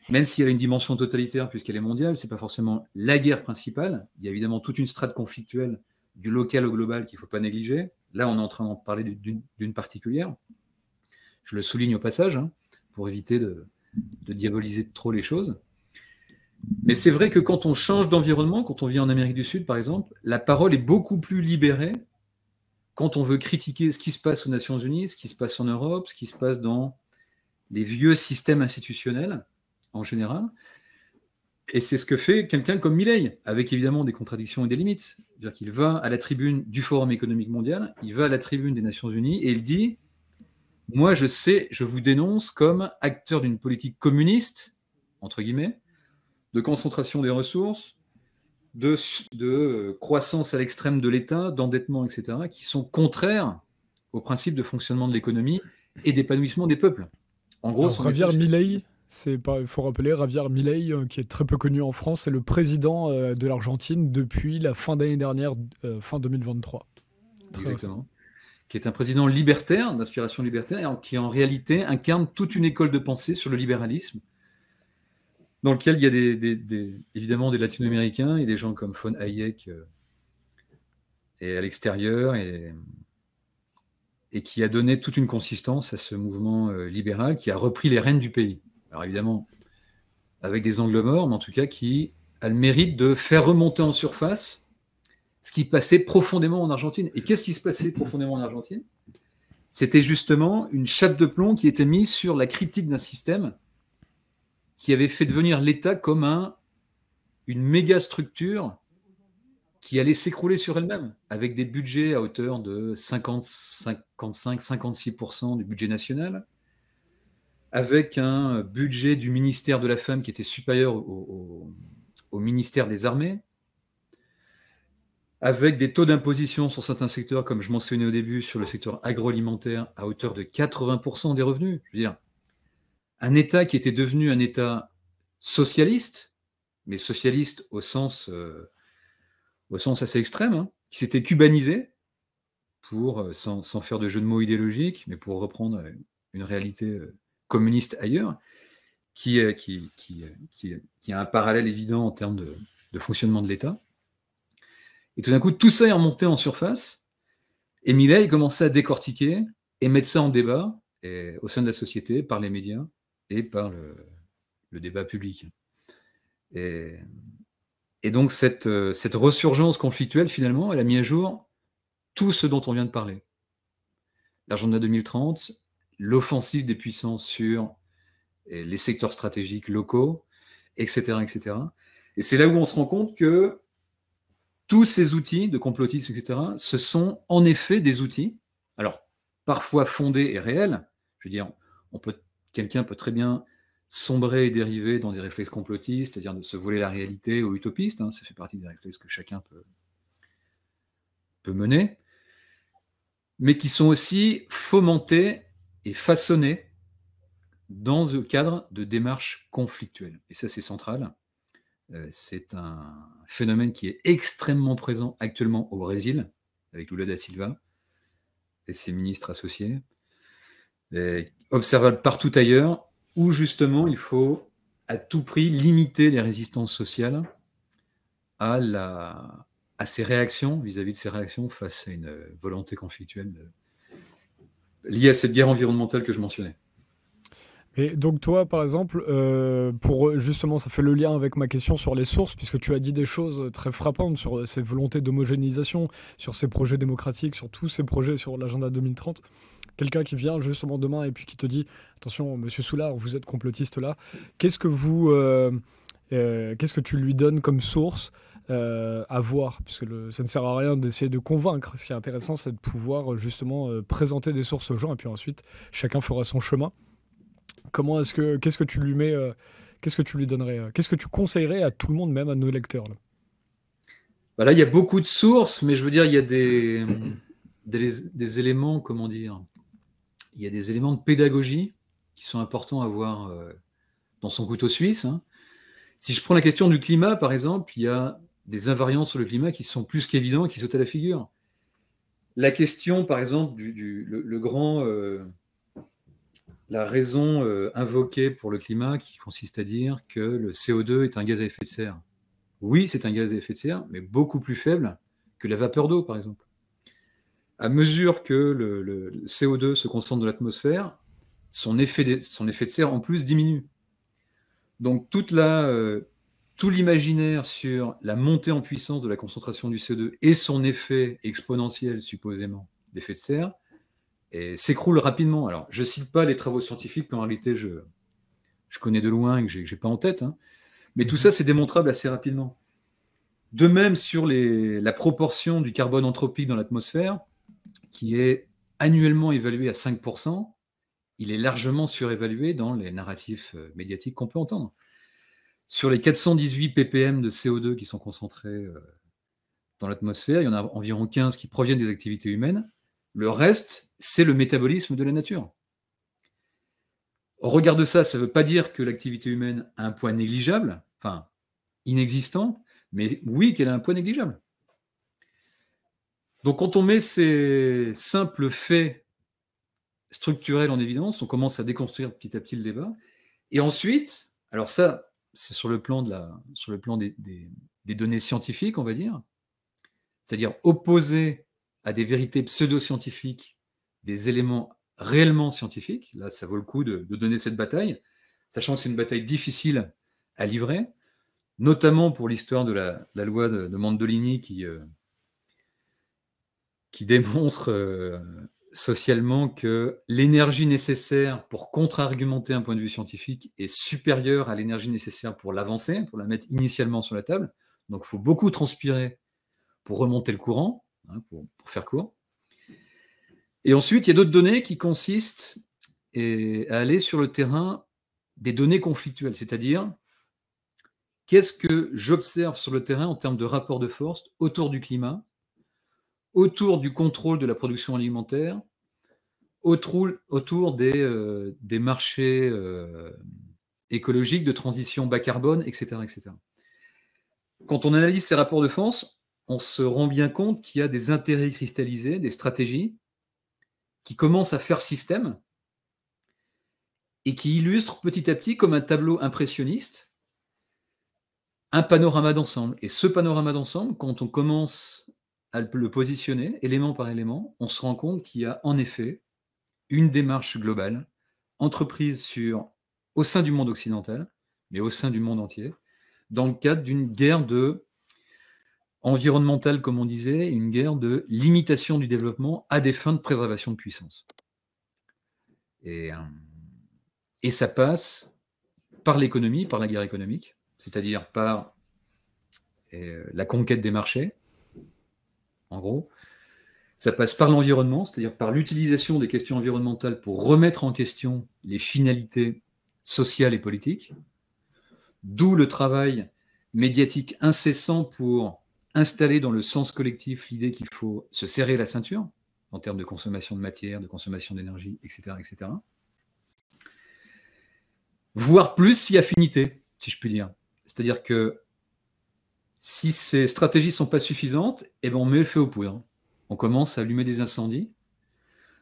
même s'il y a une dimension totalitaire puisqu'elle est mondiale, c'est pas forcément la guerre principale. Il y a évidemment toute une strate conflictuelle du local au global qu'il ne faut pas négliger. Là, on est en train d'en parler d'une particulière. Je le souligne au passage, pour éviter de diaboliser trop les choses. Mais c'est vrai que quand on change d'environnement, quand on vit en Amérique du Sud, par exemple, la parole est beaucoup plus libérée quand on veut critiquer ce qui se passe aux Nations Unies, ce qui se passe en Europe, ce qui se passe dans les vieux systèmes institutionnels, en général. Et c'est ce que fait quelqu'un comme Milei, avec évidemment des contradictions et des limites. C'est-à-dire qu'il va à la tribune du Forum économique mondial, il va à la tribune des Nations Unies, et il dit « Moi, je vous dénonce comme acteur d'une politique communiste, entre guillemets, de concentration des ressources, de croissance à l'extrême de l'État, d'endettement, etc., qui sont contraires au principe de fonctionnement de l'économie et d'épanouissement des peuples. » En gros, Javier Milei, il faut rappeler, Javier Milei, qui est très peu connu en France, c'est le président de l'Argentine depuis la fin d'année dernière, fin 2023. Exactement. Qui est un président libertaire, d'inspiration libertaire, et qui en réalité incarne toute une école de pensée sur le libéralisme, dans lequel il y a évidemment des latino-américains et des gens comme von Hayek et à l'extérieur, et et qui a donné toute une consistance à ce mouvement libéral qui a repris les rênes du pays. Alors évidemment, avec des angles morts, mais en tout cas qui a le mérite de faire remonter en surface ce qui passait profondément en Argentine. Et qu'est-ce qui se passait profondément en Argentine? C'était justement une chape de plomb qui était mise sur la critique d'un système qui avait fait devenir l'État comme une méga structure qui allait s'écrouler sur elle-même, avec des budgets à hauteur de 50, 55, 56% du budget national, avec un budget du ministère de la Femme qui était supérieur au ministère des Armées, avec des taux d'imposition sur certains secteurs, comme je mentionnais au début, sur le secteur agroalimentaire, à hauteur de 80% des revenus. Je veux dire, un État qui était devenu un État socialiste, mais socialiste au sens assez extrême, hein, qui s'était cubanisé, sans faire de jeu de mots idéologiques, mais pour reprendre une réalité communiste ailleurs, qui a un parallèle évident en termes de fonctionnement de l'État. Et tout d'un coup, tout ça est remonté en surface, et Milei commençait à décortiquer et mettre ça en débat au sein de la société, par les médias et par le débat public. Et donc, cette ressurgence conflictuelle, finalement, elle a mis à jour tout ce dont on vient de parler. L'agenda 2030, l'offensive des puissances sur les secteurs stratégiques locaux, etc., etc. Et c'est là où on se rend compte que tous ces outils de complotisme, etc., ce sont en effet des outils, alors parfois fondés et réels. Je veux dire, quelqu'un peut très bien sombrer et dériver dans des réflexes complotistes, c'est-à-dire de se voler la réalité ou utopiste, hein, ça fait partie des réflexes que chacun peut mener, mais qui sont aussi fomentés et façonnés dans le cadre de démarches conflictuelles. Et ça, c'est central. C'est un phénomène qui est extrêmement présent actuellement au Brésil, avec Lula da Silva et ses ministres associés, et observable partout ailleurs, où justement il faut à tout prix limiter les résistances sociales à ces réactions, vis-à-vis de ces réactions face à une volonté conflictuelle liée à cette guerre environnementale que je mentionnais. Et donc toi, par exemple, pour justement, ça fait le lien avec ma question sur les sources, puisque tu as dit des choses très frappantes sur ces volontés d'homogénéisation, sur ces projets démocratiques, sur tous ces projets sur l'agenda 2030. Quelqu'un qui vient justement demain et puis qui te dit « Attention, monsieur Soulard, vous êtes complotiste là. » Qu'est-ce que tu lui donnes comme source à voir? Puisque ça ne sert à rien d'essayer de convaincre. Ce qui est intéressant, c'est de pouvoir justement présenter des sources aux gens et puis ensuite, chacun fera son chemin. Qu'est-ce que tu lui mets, qu'est-ce que tu lui donnerais, qu'est-ce que tu conseillerais à tout le monde, même à nos lecteurs là? Bah là, il y a beaucoup de sources, mais je veux dire, il y a des éléments, comment dire, il y a des éléments de pédagogie qui sont importants à avoir dans son couteau suisse. Hein. Si je prends la question du climat, par exemple, il y a des invariants sur le climat qui sont plus qu'évidents et qui sautent à la figure. La question, par exemple, la raison invoquée pour le climat qui consiste à dire que le CO2 est un gaz à effet de serre. Oui, c'est un gaz à effet de serre, mais beaucoup plus faible que la vapeur d'eau, par exemple. À mesure que le CO2 se concentre dans l'atmosphère, son effet de serre, en plus, diminue. Donc, tout l'imaginaire sur la montée en puissance de la concentration du CO2 et son effet exponentiel, supposément, d'effet de serre, s'écroule rapidement. Alors, je ne cite pas les travaux scientifiques qu'en réalité je connais de loin et que je n'ai pas en tête, hein, mais tout ça, c'est démontrable assez rapidement. De même, sur la proportion du carbone anthropique dans l'atmosphère, qui est annuellement évalué à 5%, il est largement surévalué dans les narratifs médiatiques qu'on peut entendre. Sur les 418 ppm de CO2 qui sont concentrés dans l'atmosphère, il y en a environ 15 qui proviennent des activités humaines. Le reste, c'est le métabolisme de la nature. Au regard de ça, ça ne veut pas dire que l'activité humaine a un poids négligeable, enfin inexistant, mais oui qu'elle a un poids négligeable. Donc quand on met ces simples faits structurels en évidence, on commence à déconstruire petit à petit le débat. Et ensuite, alors ça, c'est sur le plan des données scientifiques, on va dire, c'est-à-dire opposé à des vérités pseudo-scientifiques des éléments réellement scientifiques. Là, ça vaut le coup de donner cette bataille, sachant que c'est une bataille difficile à livrer, notamment pour l'histoire de la loi de Mandolini qui démontre socialement que l'énergie nécessaire pour contre-argumenter un point de vue scientifique est supérieure à l'énergie nécessaire pour l'avancer, pour la mettre initialement sur la table. Donc, il faut beaucoup transpirer pour remonter le courant, hein, pour faire court. Et ensuite, il y a d'autres données qui consistent à aller sur le terrain des données conflictuelles, c'est-à-dire qu'est-ce que j'observe sur le terrain en termes de rapport de force autour du climat, autour du contrôle de la production alimentaire, autour des marchés écologiques de transition bas carbone, etc., etc. Quand on analyse ces rapports de force, on se rend bien compte qu'il y a des intérêts cristallisés, des stratégies qui commencent à faire système et qui illustrent petit à petit, comme un tableau impressionniste, un panorama d'ensemble. Et ce panorama d'ensemble, quand on commence à le positionner, élément par élément, on se rend compte qu'il y a en effet une démarche globale, entreprise au sein du monde occidental, mais au sein du monde entier, dans le cadre d'une guerre environnementale, comme on disait, une guerre de limitation du développement à des fins de préservation de puissance. Et ça passe par l'économie, par la guerre économique, c'est-à-dire par la conquête des marchés, en gros. Ça passe par l'environnement, c'est-à-dire par l'utilisation des questions environnementales pour remettre en question les finalités sociales et politiques, d'où le travail médiatique incessant pour installer dans le sens collectif l'idée qu'il faut se serrer la ceinture en termes de consommation de matière, de consommation d'énergie, etc., etc. Voire plus si affinité, si je puis dire. C'est-à-dire que si ces stratégies ne sont pas suffisantes, eh ben on met le feu aux poudres. On commence à allumer des incendies,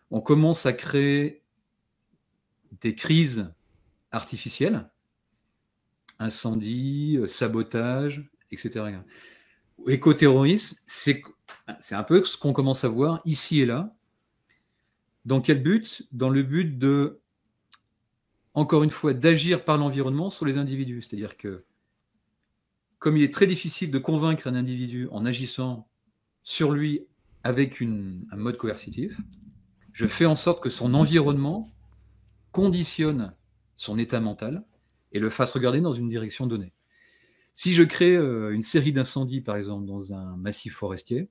on commence à créer des crises artificielles, incendies, sabotage, etc. Écoterrorisme, c'est un peu ce qu'on commence à voir ici et là. Dans quel but ? Dans le but de, encore une fois, d'agir par l'environnement sur les individus. C'est-à-dire que, comme il est très difficile de convaincre un individu en agissant sur lui avec un mode coercitif, je fais en sorte que son environnement conditionne son état mental et le fasse regarder dans une direction donnée. Si je crée une série d'incendies, par exemple, dans un massif forestier,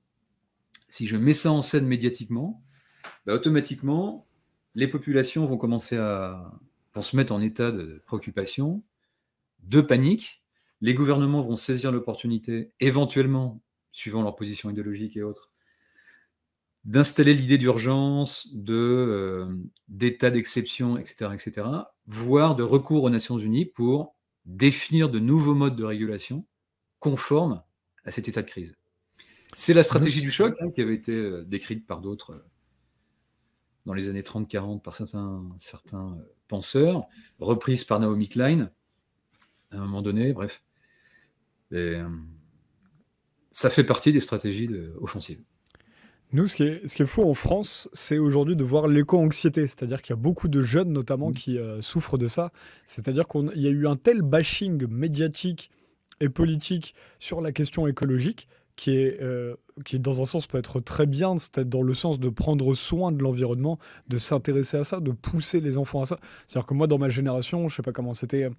si je mets ça en scène médiatiquement, automatiquement, les populations vont se mettre en état de préoccupation, de panique. Les gouvernements vont saisir l'opportunité, éventuellement, suivant leur position idéologique et autres, d'installer l'idée d'urgence, d'état d'exception, etc., etc., voire de recours aux Nations Unies pour définir de nouveaux modes de régulation conformes à cet état de crise. C'est la stratégie du choc qui avait été décrite par d'autres dans les années 30-40 par certains penseurs, reprise par Naomi Klein à un moment donné, bref. Et, ça fait partie des stratégies offensives. Nous, ce qui est fou en France, c'est aujourd'hui de voir l'éco-anxiété. C'est-à-dire qu'il y a beaucoup de jeunes, notamment, qui souffrent de ça. C'est-à-dire qu'il y a eu un tel bashing médiatique et politique sur la question écologique qui, dans un sens, peut être très bien, c'est-à-dire dans le sens de prendre soin de l'environnement, de s'intéresser à ça, de pousser les enfants à ça. C'est-à-dire que moi, dans ma génération, je ne sais pas comment c'était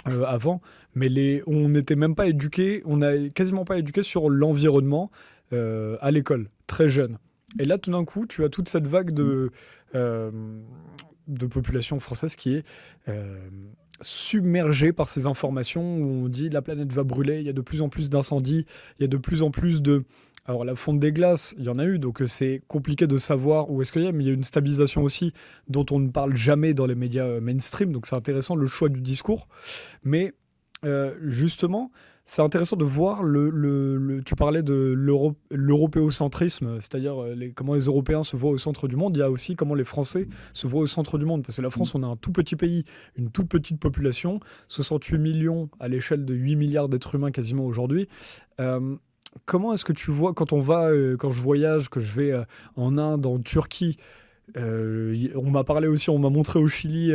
avant, mais on n'était même pas éduqués, on n'a quasiment pas éduqué sur l'environnement à l'école, très jeune. Et là, tout d'un coup, tu as toute cette vague de population française qui est submergée par ces informations où on dit la planète va brûler, il y a de plus en plus d'incendies, il y a de plus en plus de... Alors la fonte des glaces, il y en a eu, donc c'est compliqué de savoir où est-ce qu'il y a, mais il y a une stabilisation aussi dont on ne parle jamais dans les médias mainstream, donc c'est intéressant le choix du discours. Mais justement, c'est intéressant de voir tu parlais de l'européocentrisme, c'est-à-dire comment les Européens se voient au centre du monde. Il y a aussi comment les Français se voient au centre du monde. Parce que la France, on a un tout petit pays, une toute petite population, 68 millions à l'échelle de 8 milliards d'êtres humains quasiment aujourd'hui. Comment est-ce que tu vois, quand je voyage, que je vais en Inde, en Turquie, On m'a parlé aussi, on m'a montré au Chili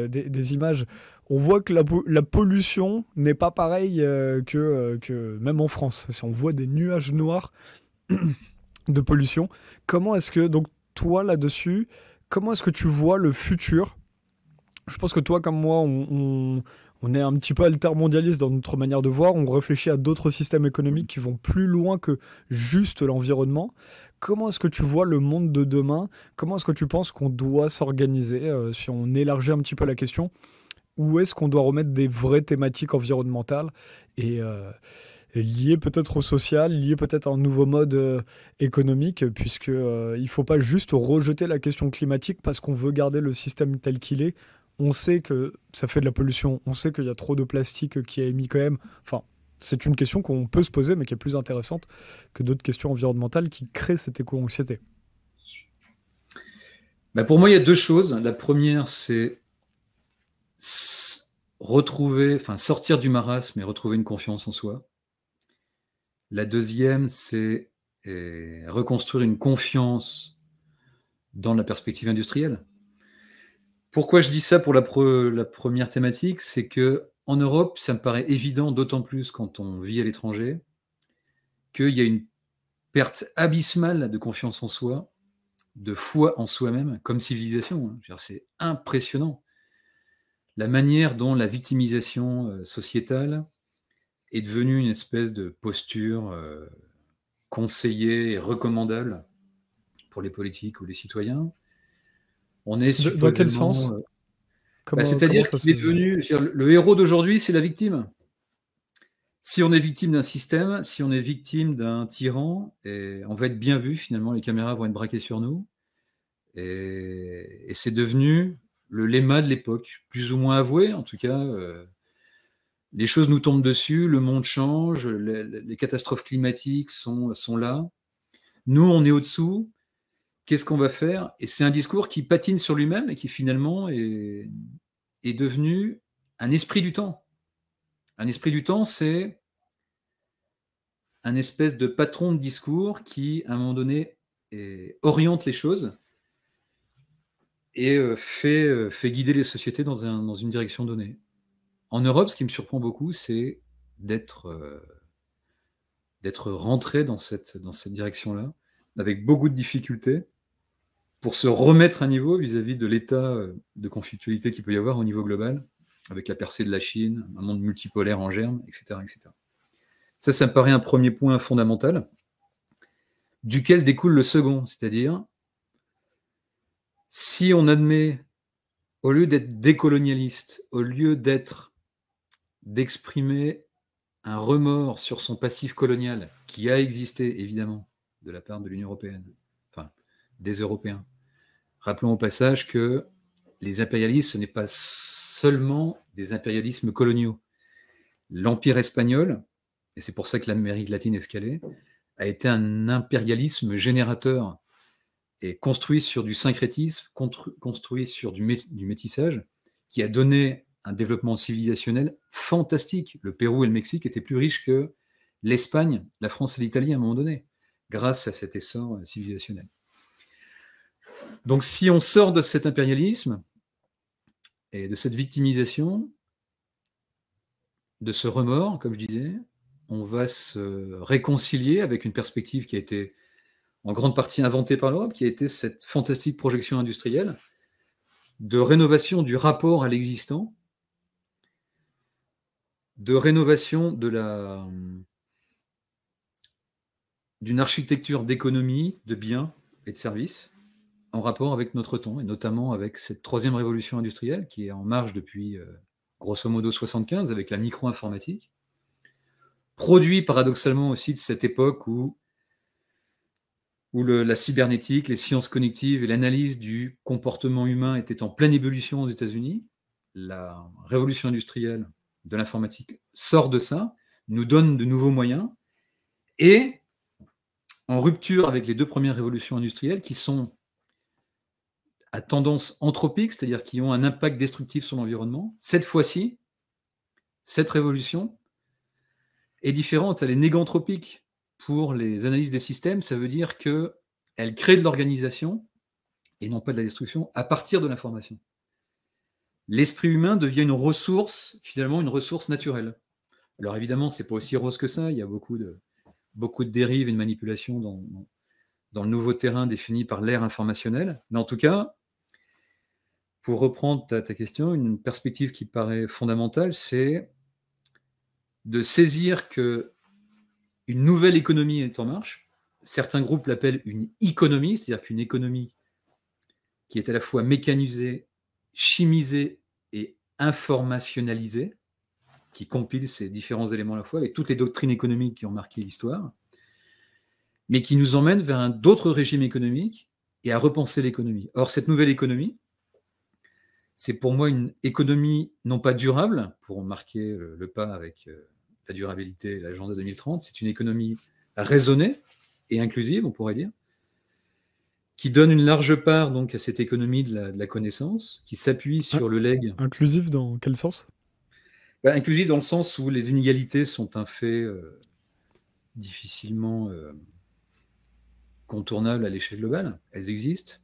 des images. On voit que la pollution n'est pas pareille que même en France. On voit des nuages noirs de pollution. Comment est-ce que, donc toi là-dessus, comment est-ce que tu vois le futur? Je pense que toi, comme moi, on est un petit peu altermondialiste dans notre manière de voir. On réfléchit à d'autres systèmes économiques qui vont plus loin que juste l'environnement. Comment est-ce que tu vois le monde de demain? Comment est-ce que tu penses qu'on doit s'organiser si on élargit un petit peu la question? Où est-ce qu'on doit remettre des vraies thématiques environnementales et liées peut-être au social, liées peut-être à un nouveau mode économique, puisque il faut pas juste rejeter la question climatique parce qu'on veut garder le système tel qu'il est. On sait que ça fait de la pollution, on sait qu'il y a trop de plastique qui est émis quand même. Enfin, c'est une question qu'on peut se poser, mais qui est plus intéressante que d'autres questions environnementales qui créent cette éco-anxiété. Bah, pour moi, il y a deux choses. La première, c'est sortir du marasme et retrouver une confiance en soi. La deuxième, c'est reconstruire une confiance dans la perspective industrielle. Pourquoi je dis ça pour la première thématique? C'est que en Europe, ça me paraît évident, d'autant plus quand on vit à l'étranger, qu'il y a une perte abyssale de confiance en soi, de foi en soi-même, comme civilisation. C'est impressionnant. La manière dont la victimisation sociétale est devenue une espèce de posture conseillée et recommandable pour les politiques ou les citoyens. On est Dans quel supposément... sens? Comment c'est-à-dire ça qu'il est se... devenu... Le héros d'aujourd'hui, c'est la victime. Si on est victime d'un système, si on est victime d'un tyran, et on va être bien vu, finalement, les caméras vont être braquées sur nous. Et c'est devenu le léma de l'époque, plus ou moins avoué, en tout cas. Les choses nous tombent dessus, le monde change, les catastrophes climatiques sont là. Nous, on est au-dessous. Qu'est-ce qu'on va faire? Et c'est un discours qui patine sur lui-même et qui finalement est devenu un esprit du temps. Un esprit du temps, c'est un espèce de patron de discours qui, à un moment donné, oriente les choses et fait guider les sociétés dans une direction donnée. En Europe, ce qui me surprend beaucoup, c'est d'être rentré dans cette direction-là, avec beaucoup de difficultés, pour se remettre à niveau vis-à-vis de l'état de conflictualité qu'il peut y avoir au niveau global, avec la percée de la Chine, un monde multipolaire en germe, etc. etc. Ça me paraît un premier point fondamental, duquel découle le second, c'est-à-dire, si on admet, au lieu d'être décolonialiste, au lieu d'exprimer un remords sur son passif colonial, qui a existé, évidemment, de la part de l'Union européenne, enfin, des Européens. Rappelons au passage que les impérialistes, ce n'est pas seulement des impérialismes coloniaux. L'Empire espagnol, et c'est pour ça que l'Amérique latine est scalée, a été un impérialisme générateur et construit sur du syncrétisme, construit sur du métissage, qui a donné un développement civilisationnel fantastique. Le Pérou et le Mexique étaient plus riches que l'Espagne, la France et l'Italie à un moment donné, grâce à cet essor civilisationnel. Donc si on sort de cet impérialisme et de cette victimisation, de ce remords, comme je disais, on va se réconcilier avec une perspective qui a été en grande partie inventée par l'Europe, qui a été cette fantastique projection industrielle de rénovation du rapport à l'existant, de rénovation d'une architecture d'économie, de biens et de services en rapport avec notre temps, et notamment avec cette troisième révolution industrielle qui est en marche depuis grosso modo 75 avec la micro-informatique, produit paradoxalement aussi de cette époque où la cybernétique, les sciences cognitives et l'analyse du comportement humain étaient en pleine ébullition aux États-Unis. La révolution industrielle de l'informatique sort de ça, nous donne de nouveaux moyens, et en rupture avec les deux premières révolutions industrielles qui sont à tendance anthropique, c'est-à-dire qui ont un impact destructif sur l'environnement, cette fois-ci, cette révolution est différente, elle est néganthropique. Pour les analyses des systèmes, ça veut dire qu'elle crée de l'organisation et non pas de la destruction, à partir de l'information. L'esprit humain devient une ressource, finalement une ressource naturelle. Alors évidemment, c'est pas aussi rose que ça, il y a beaucoup de dérives et de manipulations dans le nouveau terrain défini par l'ère informationnelle. Mais en tout cas, pour reprendre ta question, une perspective qui paraît fondamentale, c'est de saisir que une nouvelle économie est en marche. Certains groupes l'appellent une économie, c'est-à-dire qu'une économie qui est à la fois mécanisée, chimisée et informationnalisée, qui compile ces différents éléments à la fois, avec toutes les doctrines économiques qui ont marqué l'histoire, mais qui nous emmène vers d'autres régimes économiques et à repenser l'économie. Or, cette nouvelle économie, c'est pour moi une économie non pas durable, pour marquer le pas avec la durabilité et l'agenda 2030, c'est une économie raisonnée et inclusive, on pourrait dire, qui donne une large part donc à cette économie de la connaissance, qui s'appuie sur le legs. Inclusive dans quel sens? Inclusive dans le sens où les inégalités sont un fait difficilement contournable à l'échelle globale, elles existent.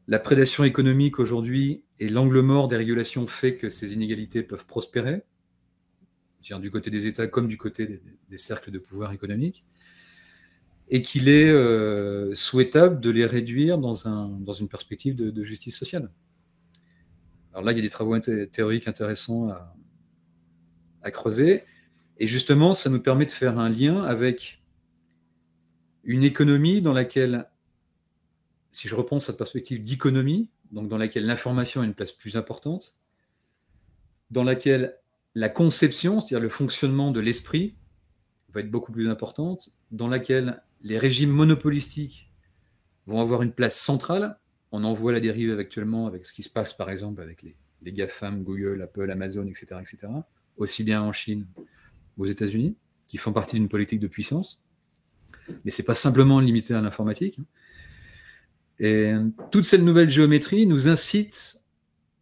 La prédation économique aujourd'hui et l'angle mort des régulations fait que ces inégalités peuvent prospérer, du côté des États comme du côté des cercles de pouvoir économique, et qu'il est souhaitable de les réduire dans une perspective de justice sociale. Alors là, il y a des travaux théoriques intéressants à creuser, et justement, ça nous permet de faire un lien avec une économie dans laquelle, si je reprends cette perspective d'économie, donc dans laquelle l'information a une place plus importante, dans laquelle la conception, c'est-à-dire le fonctionnement de l'esprit, va être beaucoup plus importante, dans laquelle les régimes monopolistiques vont avoir une place centrale. On en voit la dérive actuellement avec ce qui se passe, par exemple, avec les GAFAM, Google, Apple, Amazon, etc., aussi bien en Chine qu'aux États-Unis, qui font partie d'une politique de puissance. Mais ce n'est pas simplement limité à l'informatique. Et toute cette nouvelle géométrie nous incite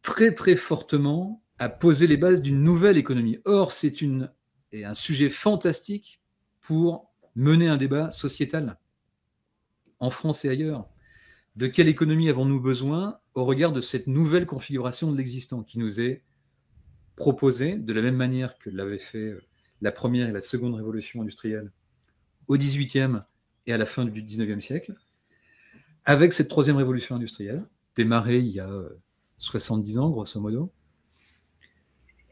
très, très fortement à poser les bases d'une nouvelle économie. Or, c'est un sujet fantastique pour mener un débat sociétal, en France et ailleurs. De quelle économie avons-nous besoin au regard de cette nouvelle configuration de l'existant qui nous est proposée, de la même manière que l'avaient fait la première et la seconde révolution industrielle au XVIIIe et à la fin du XIXe siècle, avec cette troisième révolution industrielle, démarrée il y a 70 ans, grosso modo,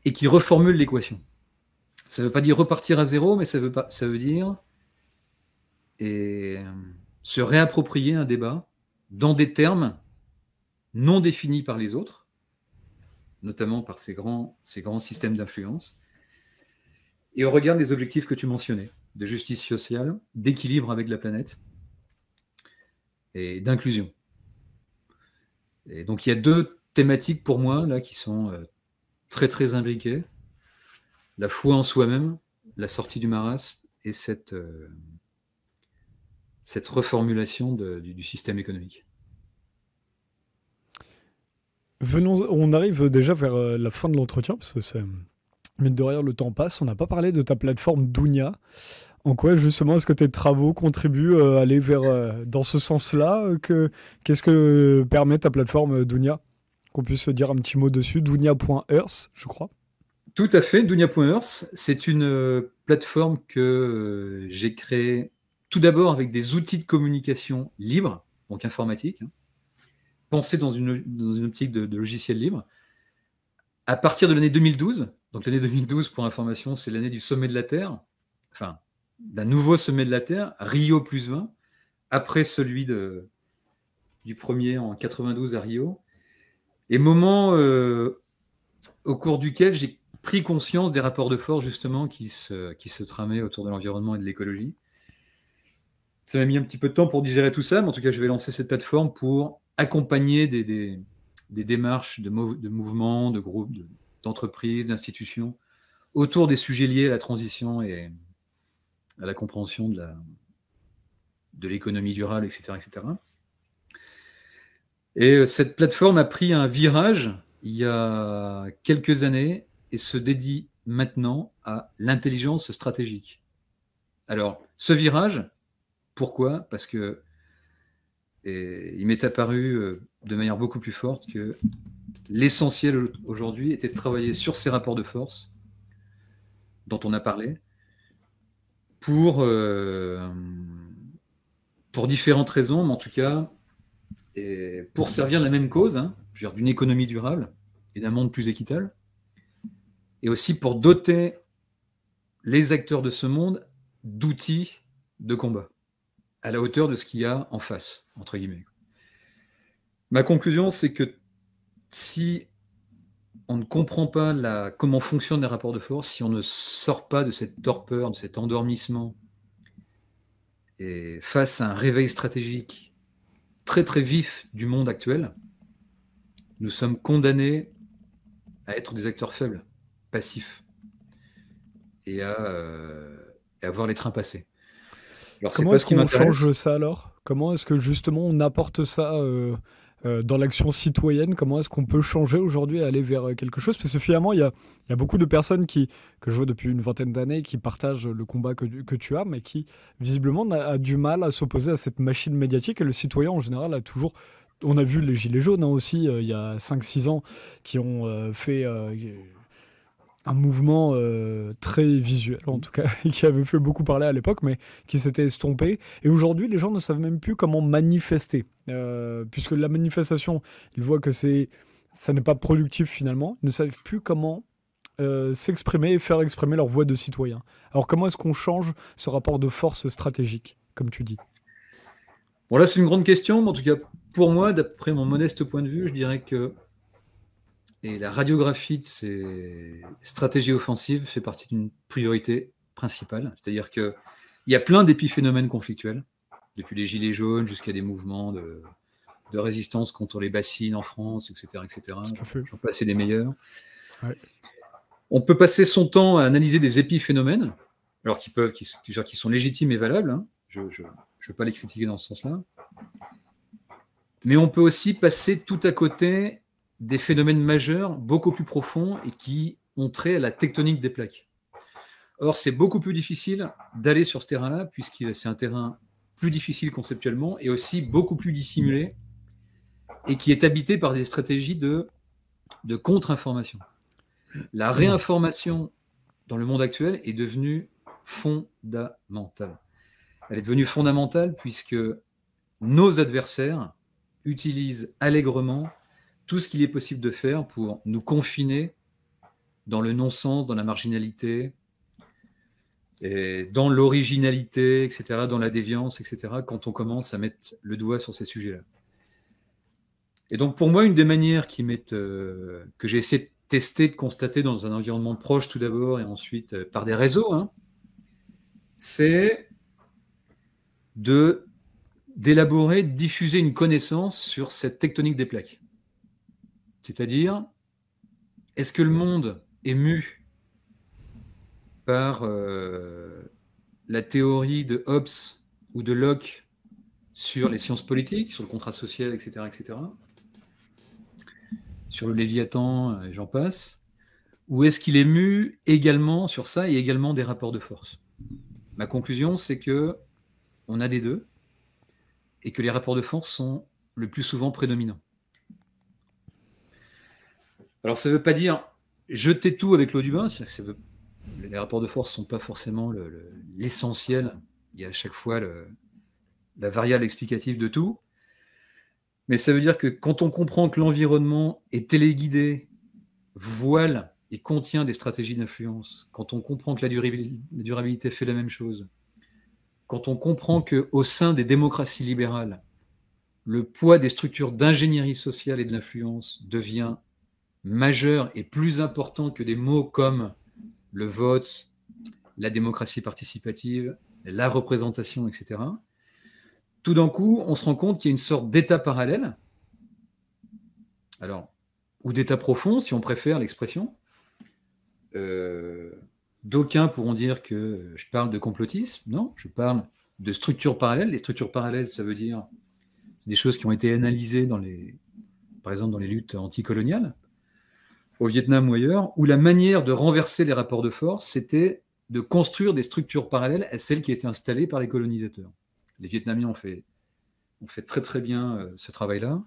et qui reformule l'équation. Ça ne veut pas dire repartir à zéro, mais ça veut dire se réapproprier un débat dans des termes non définis par les autres, notamment par ces grands systèmes d'influence, et au regard des objectifs que tu mentionnais, de justice sociale, d'équilibre avec la planète et d'inclusion. Et donc il y a deux thématiques pour moi là qui sont très très imbriquées: la foi en soi-même, la sortie du marasme et cette reformulation du système économique. On arrive déjà vers la fin de l'entretien, parce que mine de rien, le temps passe. On n'a pas parlé de ta plateforme Dounia. En quoi, justement, est-ce que tes travaux contribuent à aller dans ce sens-là Qu'est-ce que permet ta plateforme Dounia? Qu'on puisse se dire un petit mot dessus. Dounia.earth, je crois. Tout à fait, Dounia.earth. C'est une plateforme que j'ai créée tout d'abord avec des outils de communication libres, donc informatiques, pensés dans une optique de logiciel libre. À partir de l'année 2012, donc l'année 2012, pour information, c'est l'année du sommet de la Terre, enfin, d'un nouveau sommet de la Terre, Rio +20, après celui du premier en 92 à Rio, et moment au cours duquel j'ai pris conscience des rapports de force, justement, qui se tramaient autour de l'environnement et de l'écologie. Ça m'a mis un petit peu de temps pour digérer tout ça, mais en tout cas, je vais lancer cette plateforme pour accompagner des démarches de mouvements, de groupes, d'entreprises, d'institutions, autour des sujets liés à la transition et à la compréhension de l'économie durable, etc., etc. Et cette plateforme a pris un virage il y a quelques années et se dédie maintenant à l'intelligence stratégique. Alors, ce virage, pourquoi? Parce que Et il m'est apparu de manière beaucoup plus forte que l'essentiel aujourd'hui était de travailler sur ces rapports de force dont on a parlé pour différentes raisons, mais en tout cas pour servir la même cause, hein, je veux dire, d'une économie durable et d'un monde plus équitable, et aussi pour doter les acteurs de ce monde d'outils de combat à la hauteur de ce qu'il y a en face, entre guillemets. Ma conclusion, c'est que si on ne comprend pas comment fonctionnent les rapports de force, si on ne sort pas de cette torpeur, de cet endormissement, et face à un réveil stratégique très très vif du monde actuel, nous sommes condamnés à être des acteurs faibles, passifs, et à voir les trains passer. Alors, comment est-ce qu'on change ça alors? Comment est-ce que justement on apporte ça dans l'action citoyenne? Comment est-ce qu'on peut changer aujourd'hui et aller vers quelque chose? Parce que finalement, il y a beaucoup de personnes que je vois depuis une vingtaine d'années qui partagent le combat que tu as, mais qui visiblement a du mal à s'opposer à cette machine médiatique. Et le citoyen en général a toujours... On a vu les Gilets jaunes aussi, il y a 5-6 ans, qui ont fait... un mouvement très visuel, en tout cas, qui avait fait beaucoup parler à l'époque, mais qui s'était estompé. Et aujourd'hui, les gens ne savent même plus comment manifester. Puisque la manifestation, ils voient que ça n'est pas productif finalement. Ils ne savent plus comment s'exprimer et faire exprimer leur voix de citoyen. Alors comment est-ce qu'on change ce rapport de force stratégique, comme tu dis? Bon, là, c'est une grande question, mais en tout cas, pour moi, d'après mon modeste point de vue, je dirais que la radiographie de ces stratégies offensives fait partie d'une priorité principale. C'est-à-dire qu'il y a plein d'épiphénomènes conflictuels, depuis les Gilets jaunes jusqu'à des mouvements de résistance contre les bassines en France, etc. etc. J'en passe des meilleurs. Ouais. On peut passer son temps à analyser des épiphénomènes, alors qui sont légitimes et valables. Hein. Je ne veux pas les critiquer dans ce sens-là. Mais on peut aussi passer tout à côté des phénomènes majeurs beaucoup plus profonds et qui ont trait à la tectonique des plaques. Or, c'est beaucoup plus difficile d'aller sur ce terrain-là, puisque c'est un terrain plus difficile conceptuellement et aussi beaucoup plus dissimulé et qui est habité par des stratégies de contre-information. La réinformation dans le monde actuel est devenue fondamentale. Elle est devenue fondamentale puisque nos adversaires utilisent allègrement tout ce qu'il est possible de faire pour nous confiner dans le non-sens, dans la marginalité, et dans l'originalité, etc., dans la déviance, etc., quand on commence à mettre le doigt sur ces sujets-là. Et donc, pour moi, une des manières que j'ai essayé de tester, de constater dans un environnement proche tout d'abord, et ensuite par des réseaux, hein, c'est d'élaborer, de diffuser une connaissance sur cette tectonique des plaques. C'est-à-dire, est-ce que le monde est mu par la théorie de Hobbes ou de Locke sur les sciences politiques, sur le contrat social, etc., sur le Léviathan, et j'en passe, ou est-ce qu'il est mu également sur ça et également des rapports de force? Ma conclusion, c'est que on a des deux et que les rapports de force sont le plus souvent prédominants. Alors, ça ne veut pas dire jeter tout avec l'eau du bain. Les rapports de force ne sont pas forcément l'essentiel. Il y a à chaque fois la variable explicative de tout. Mais ça veut dire que quand on comprend que l'environnement est téléguidé, voile et contient des stratégies d'influence, quand on comprend que la durabilité fait la même chose, quand on comprend qu'au sein des démocraties libérales, le poids des structures d'ingénierie sociale et de l'influence devient majeur et plus important que des mots comme le vote, la démocratie participative, la représentation, etc. Tout d'un coup, on se rend compte qu'il y a une sorte d'état parallèle, alors, ou d'état profond, si on préfère l'expression. D'aucuns pourront dire que je parle de complotisme. Non, je parle de structures parallèles. Les structures parallèles, ça veut dire, c'est des choses qui ont été analysées par exemple dans les luttes anticoloniales, au Vietnam ou ailleurs, où la manière de renverser les rapports de force, c'était de construire des structures parallèles à celles qui étaient installées par les colonisateurs. Les Vietnamiens ont fait ont fait très très bien ce travail-là.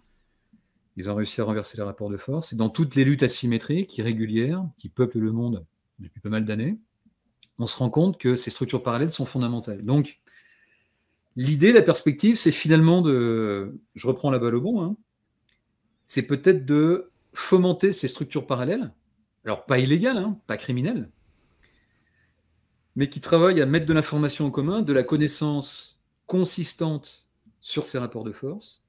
Ils ont réussi à renverser les rapports de force. Et dans toutes les luttes asymétriques, irrégulières, qui peuplent le monde depuis pas mal d'années, on se rend compte que ces structures parallèles sont fondamentales. Donc, l'idée, la perspective, c'est finalement de... Je reprends la balle au bon, hein, c'est peut-être de fomenter ces structures parallèles, alors pas illégales, hein, pas criminelles, mais qui travaillent à mettre de l'information en commun, de la connaissance consistante sur ces rapports de force,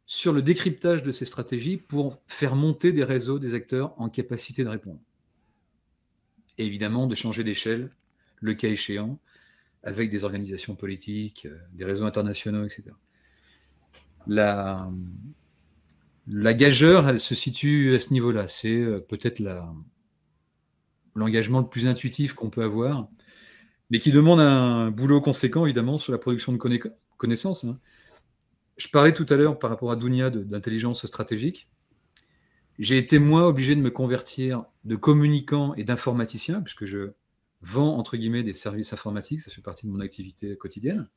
sur le décryptage de ces stratégies pour faire monter des réseaux, des acteurs en capacité de répondre. Et évidemment, de changer d'échelle, le cas échéant, avec des organisations politiques, des réseaux internationaux, etc. La gageure, elle se situe à ce niveau-là. C'est peut-être l'engagement le plus intuitif qu'on peut avoir, mais qui demande un boulot conséquent, évidemment, sur la production de connaissances. Hein. Je parlais tout à l'heure par rapport à Dounia d'intelligence stratégique. J'ai été, moi, obligé de me convertir de communicant et d'informaticien, puisque je vends, entre guillemets, des services informatiques, ça fait partie de mon activité quotidienne,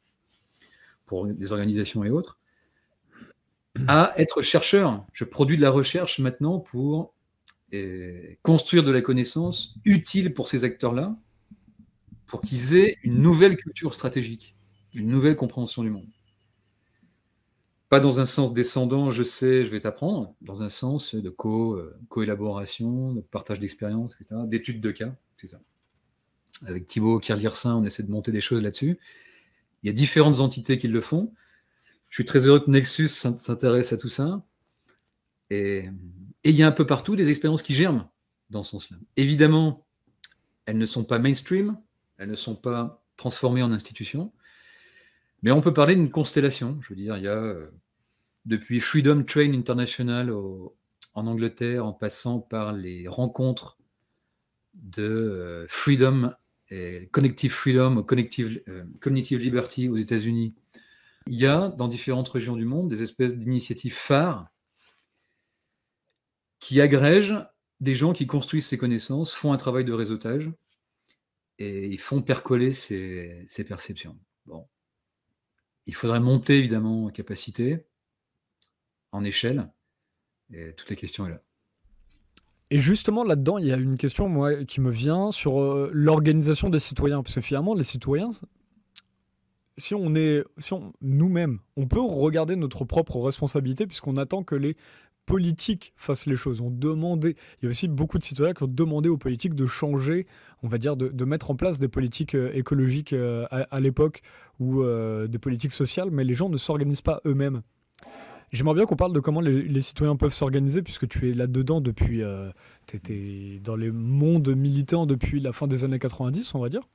pour des organisations et autres, à être chercheur. Je produis de la recherche maintenant pour construire de la connaissance utile pour ces acteurs-là, pour qu'ils aient une nouvelle culture stratégique, une nouvelle compréhension du monde. Pas dans un sens descendant, je sais, je vais t'apprendre, dans un sens de co-élaboration, de partage d'expérience, etc., d'études de cas, etc. Avec Thibaut Kirliersin, on essaie de monter des choses là-dessus. Il y a différentes entités qui le font. Je suis très heureux que Nexus s'intéresse à tout ça. Et il y a un peu partout des expériences qui germent dans ce sens-là. Évidemment, elles ne sont pas mainstream, elles ne sont pas transformées en institutions, mais on peut parler d'une constellation. Je veux dire, il y a depuis Freedom Train International en Angleterre, en passant par les rencontres de Freedom et Connective Freedom, Cognitive Liberty aux États-Unis. Il y a dans différentes régions du monde des espèces d'initiatives phares qui agrègent des gens qui construisent ces connaissances, font un travail de réseautage et ils font percoler ces perceptions. Bon. Il faudrait monter évidemment en capacité, en échelle, et toute la question est là. Et justement, là-dedans, il y a une question moi, qui me vient sur l'organisation des citoyens. Parce que finalement, les citoyens, nous-mêmes, on peut regarder notre propre responsabilité puisqu'on attend que les politiques fassent les choses. Il y a aussi beaucoup de citoyens qui ont demandé aux politiques de changer, on va dire, de mettre en place des politiques écologiques à l'époque ou des politiques sociales, mais les gens ne s'organisent pas eux-mêmes. J'aimerais bien qu'on parle de comment les citoyens peuvent s'organiser, puisque tu es là-dedans depuis... tu étais dans les mondes militants depuis la fin des années 90, on va dire.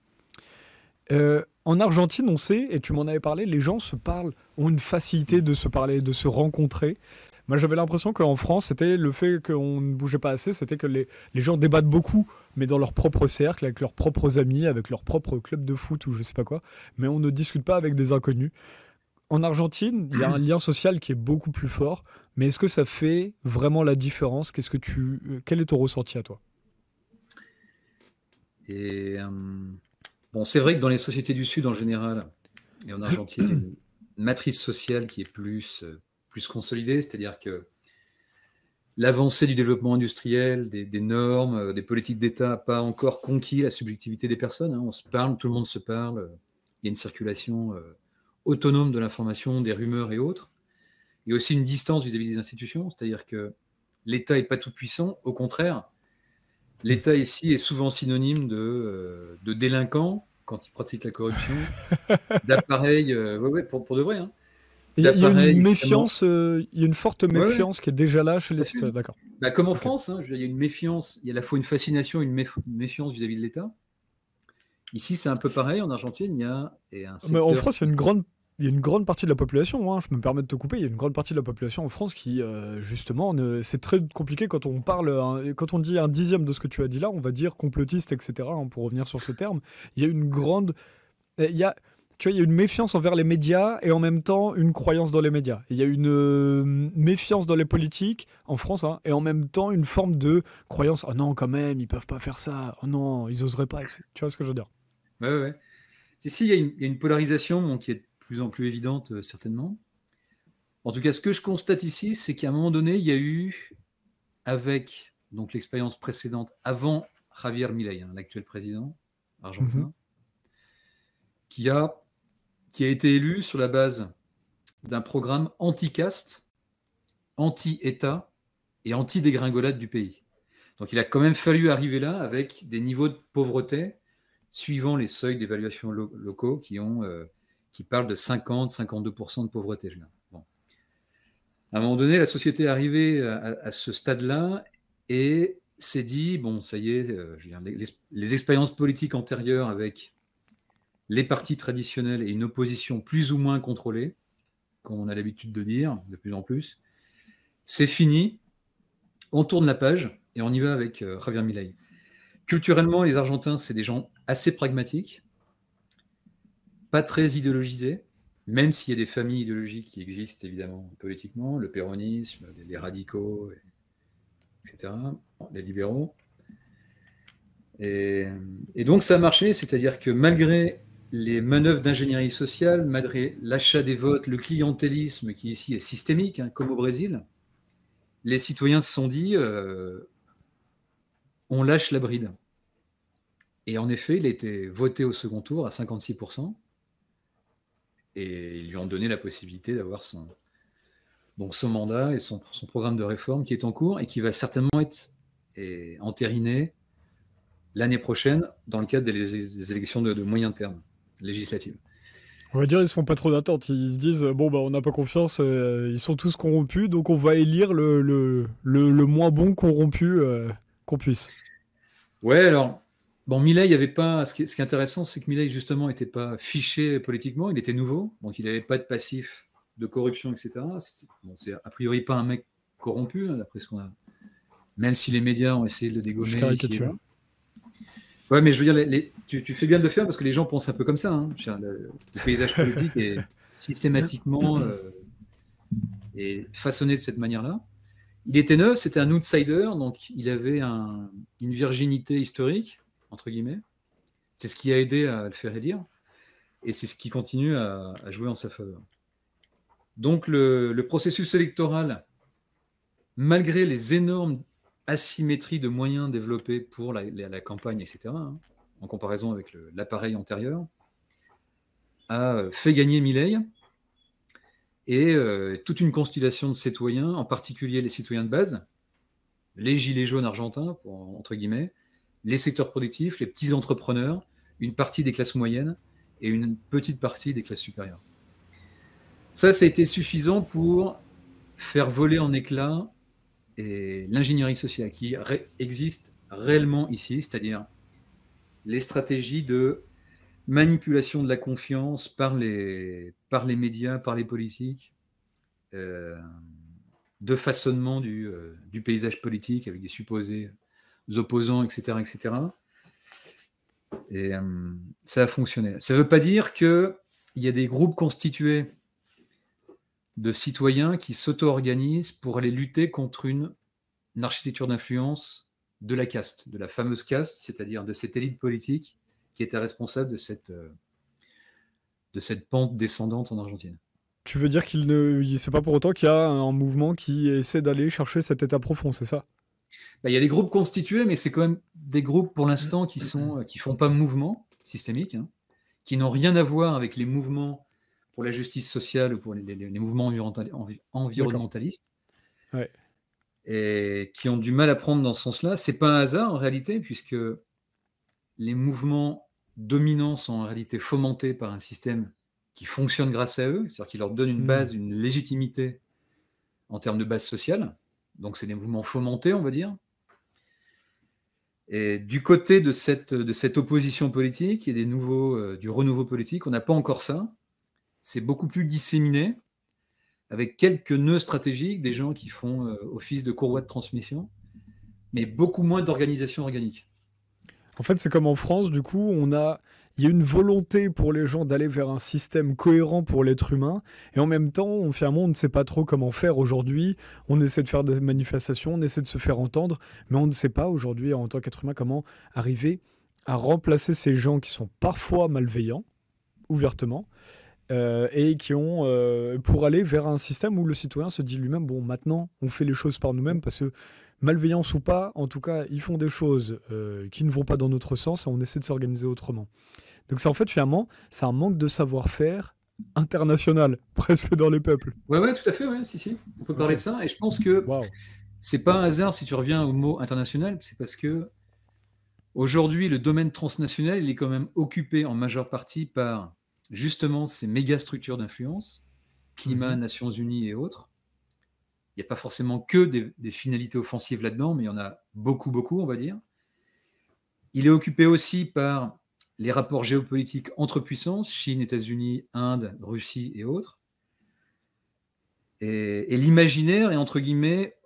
En Argentine, on sait, et tu m'en avais parlé, les gens se parlent, ont une facilité de se parler, de se rencontrer. Moi, j'avais l'impression qu'en France, c'était le fait qu'on ne bougeait pas assez, c'était que les gens débattent beaucoup, mais dans leur propre cercle, avec leurs propres amis, avec leur propre club de foot ou je sais pas quoi, mais on ne discute pas avec des inconnus. En Argentine, il y a un lien social qui est beaucoup plus fort, mais est-ce que ça fait vraiment la différence ? Quel est ton ressenti à toi ? Et bon, c'est vrai que dans les sociétés du Sud en général, et en Argentine, il y a une matrice sociale qui est plus consolidée, c'est-à-dire que l'avancée du développement industriel, des normes, des politiques d'État n'a pas encore conquis la subjectivité des personnes. Hein. On se parle, tout le monde se parle, il y a une circulation autonome de l'information, des rumeurs et autres. Il y a aussi une distance vis-à-vis des institutions, c'est-à-dire que l'État n'est pas tout puissant, au contraire, l'État ici est souvent synonyme de délinquant quand il pratique la corruption, d'appareils, pour de vrai, hein, Il y a une d'appareils méfiance, il y a une forte méfiance qui est déjà là chez les tout à fait. citoyens. D'accord. Bah, comme en Ok. France, hein, il y a une méfiance, il y a à la fois une fascination et une méfiance vis-à-vis de l'État. Ici, c'est un peu pareil. En Argentine, il y a un Mais en secteur France, il y a une grande partie de la population, hein, je me permets de te couper, il y a une grande partie de la population en France qui, justement, c'est très compliqué quand on parle, quand on dit un dixième de ce que tu as dit là, on va dire complotiste, etc., hein, pour revenir sur ce terme. Il y a une grande... Tu vois, il y a une méfiance envers les médias et en même temps une croyance dans les médias. Il y a une méfiance dans les politiques en France, hein, et en même temps une forme de croyance. Oh non, quand même, ils peuvent pas faire ça. Oh non, ils oseraient pas. Tu vois ce que je veux dire? Ouais. Si, il y a une polarisation qui est de plus en plus évidente, certainement. En tout cas, ce que je constate ici, c'est qu'à un moment donné, il y a eu, avec donc l'expérience précédente, avant Javier Milei, hein, l'actuel président argentin, qui a été élu sur la base d'un programme anti-caste, anti-État et anti-dégringolade du pays. Donc il a quand même fallu arriver là avec des niveaux de pauvreté suivant les seuils d'évaluation locaux qui parlent de 50-52% de pauvreté. Bon. À un moment donné, la société est arrivée à ce stade-là et s'est dit, bon, ça y est, les expériences politiques antérieures avec les partis traditionnels et une opposition plus ou moins contrôlée, comme on a l'habitude de dire de plus en plus, c'est fini, on tourne la page et on y va avec Javier Milei. Culturellement, les Argentins, c'est des gens assez pragmatiques, pas très idéologisés, même s'il y a des familles idéologiques qui existent évidemment politiquement, le péronisme, les radicaux, etc., les libéraux. Et donc ça a marché, c'est-à-dire que malgré les manœuvres d'ingénierie sociale, malgré l'achat des votes, le clientélisme qui ici est systémique, hein, comme au Brésil, les citoyens se sont dit on lâche la bride. Et en effet, il a été voté au second tour à 56%, et ils lui ont donné la possibilité d'avoir son mandat et son programme de réforme qui est en cours et qui va certainement être entériné l'année prochaine dans le cadre des élections de moyen terme législatives. On va dire, ils se font pas trop d'attente. Ils se disent, bon, bah, on n'a pas confiance, ils sont tous corrompus, donc on va élire le moins bon corrompu qu'on puisse. Ouais, alors, bon, Milei, il y avait pas. Ce qui est intéressant, c'est que Milei, justement, n'était pas fiché politiquement, il était nouveau, donc il n'avait pas de passif de corruption, etc. C'est a priori pas un mec corrompu, hein, d'après ce qu'on a. Même si les médias ont essayé de le dégommer. Je caricature. Ouais, mais je veux dire, tu fais bien de le faire parce que les gens pensent un peu comme ça. Hein. Le paysage politique est systématiquement est façonné de cette manière-là. Il était neuf, c'était un outsider, donc il avait une virginité historique, entre guillemets. C'est ce qui a aidé à le faire élire, et c'est ce qui continue à jouer en sa faveur. Donc le processus électoral, malgré les énormes asymétries de moyens développés pour la campagne, etc., hein, en comparaison avec l'appareil antérieur, a fait gagner Milei, et toute une constellation de citoyens, en particulier les citoyens de base, les gilets jaunes argentins, entre guillemets, les secteurs productifs, les petits entrepreneurs, une partie des classes moyennes et une petite partie des classes supérieures. Ça a été suffisant pour faire voler en éclats l'ingénierie sociale qui existe réellement ici, c'est-à-dire les stratégies de manipulation de la confiance par les médias, par les politiques, de façonnement du paysage politique avec des supposés opposants, etc., etc. Et ça a fonctionné. Ça ne veut pas dire qu'il y a des groupes constitués de citoyens qui s'auto-organisent pour aller lutter contre une architecture d'influence de la caste, de la fameuse caste, c'est-à-dire de cette élite politique qui était responsable de cette pente descendante en Argentine. Tu veux dire c'est pas pour autant qu'il y a un mouvement qui essaie d'aller chercher cet état profond, c'est ça? Il y a des groupes constitués, mais c'est quand même des groupes pour l'instant qui font pas mouvement systémique, hein, qui n'ont rien à voir avec les mouvements pour la justice sociale ou pour les mouvements environnementalistes. Ouais. Et qui ont du mal à prendre dans ce sens-là. C'est pas un hasard en réalité, puisque les mouvements dominants sont en réalité fomentés par un système qui fonctionne grâce à eux, c'est-à-dire qui leur donne une base, une légitimité en termes de base sociale. Donc c'est des mouvements fomentés, on va dire. Et du côté de cette opposition politique et du renouveau politique, on n'a pas encore ça. C'est beaucoup plus disséminé, avec quelques nœuds stratégiques, des gens qui font office de courroie de transmission, mais beaucoup moins d'organisation organique. En fait, c'est comme en France, du coup, il y a une volonté pour les gens d'aller vers un système cohérent pour l'être humain, et en même temps, on ne sait pas trop comment faire aujourd'hui. On essaie de faire des manifestations, on essaie de se faire entendre, mais on ne sait pas aujourd'hui, en tant qu'être humain, comment arriver à remplacer ces gens qui sont parfois malveillants, ouvertement, et qui ont pour aller vers un système où le citoyen se dit lui-même, bon, maintenant, on fait les choses par nous-mêmes parce que malveillance ou pas, en tout cas, ils font des choses qui ne vont pas dans notre sens et on essaie de s'organiser autrement. Donc c'est en fait finalement, c'est un manque de savoir-faire international, presque dans les peuples. Ouais, ouais, tout à fait, ouais, si, si. On peut parler Ok. de ça. Et je pense que Waouh. c'est pas un hasard si tu reviens au mot international, c'est parce que aujourd'hui, le domaine transnational, il est quand même occupé en majeure partie par justement ces méga structures d'influence, climat, Mhm. Nations Unies et autres. Il n'y a pas forcément que des finalités offensives là-dedans, mais il y en a beaucoup, beaucoup, on va dire. Il est occupé aussi par les rapports géopolitiques entre puissances, Chine, États-Unis, Inde, Russie et autres. Et l'imaginaire est, entre guillemets,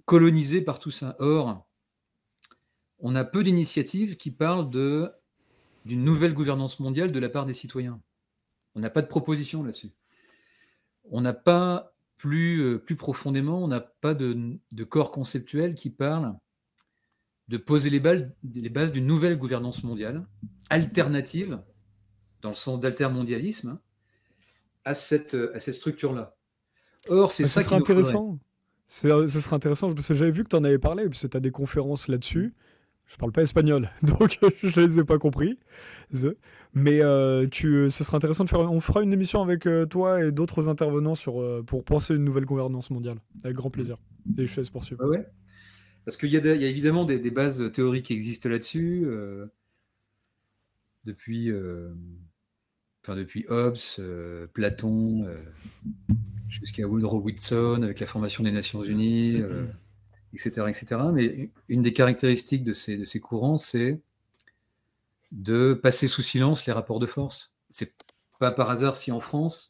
colonisé par tout ça. Or, on a peu d'initiatives qui parlent d'une nouvelle gouvernance mondiale de la part des citoyens. On n'a pas de proposition là-dessus. On n'a pas plus profondément, on n'a pas de corps conceptuel qui parle de poser les bases d'une nouvelle gouvernance mondiale, alternative, dans le sens d'altermondialisme, hein, à cette structure-là. Or, c'est Ah, ce ça serait qu'il nous faudrait. intéressant. Ce serait intéressant parce que j'avais vu que tu en avais parlé, puis tu as des conférences là-dessus. Je parle pas espagnol, donc je les ai pas compris. Mais ce serait intéressant de faire. On fera une émission avec toi et d'autres intervenants pour penser une nouvelle gouvernance mondiale. Avec grand plaisir. Et je te laisse poursuivre. Ouais, ouais. Parce qu'il y a évidemment des bases théoriques qui existent là-dessus, depuis, depuis Hobbes, Platon, jusqu'à Woodrow Wilson, avec la formation des Nations Unies, etc., etc. Mais une des caractéristiques de ces courants, c'est de passer sous silence les rapports de force. C'est pas par hasard si en France,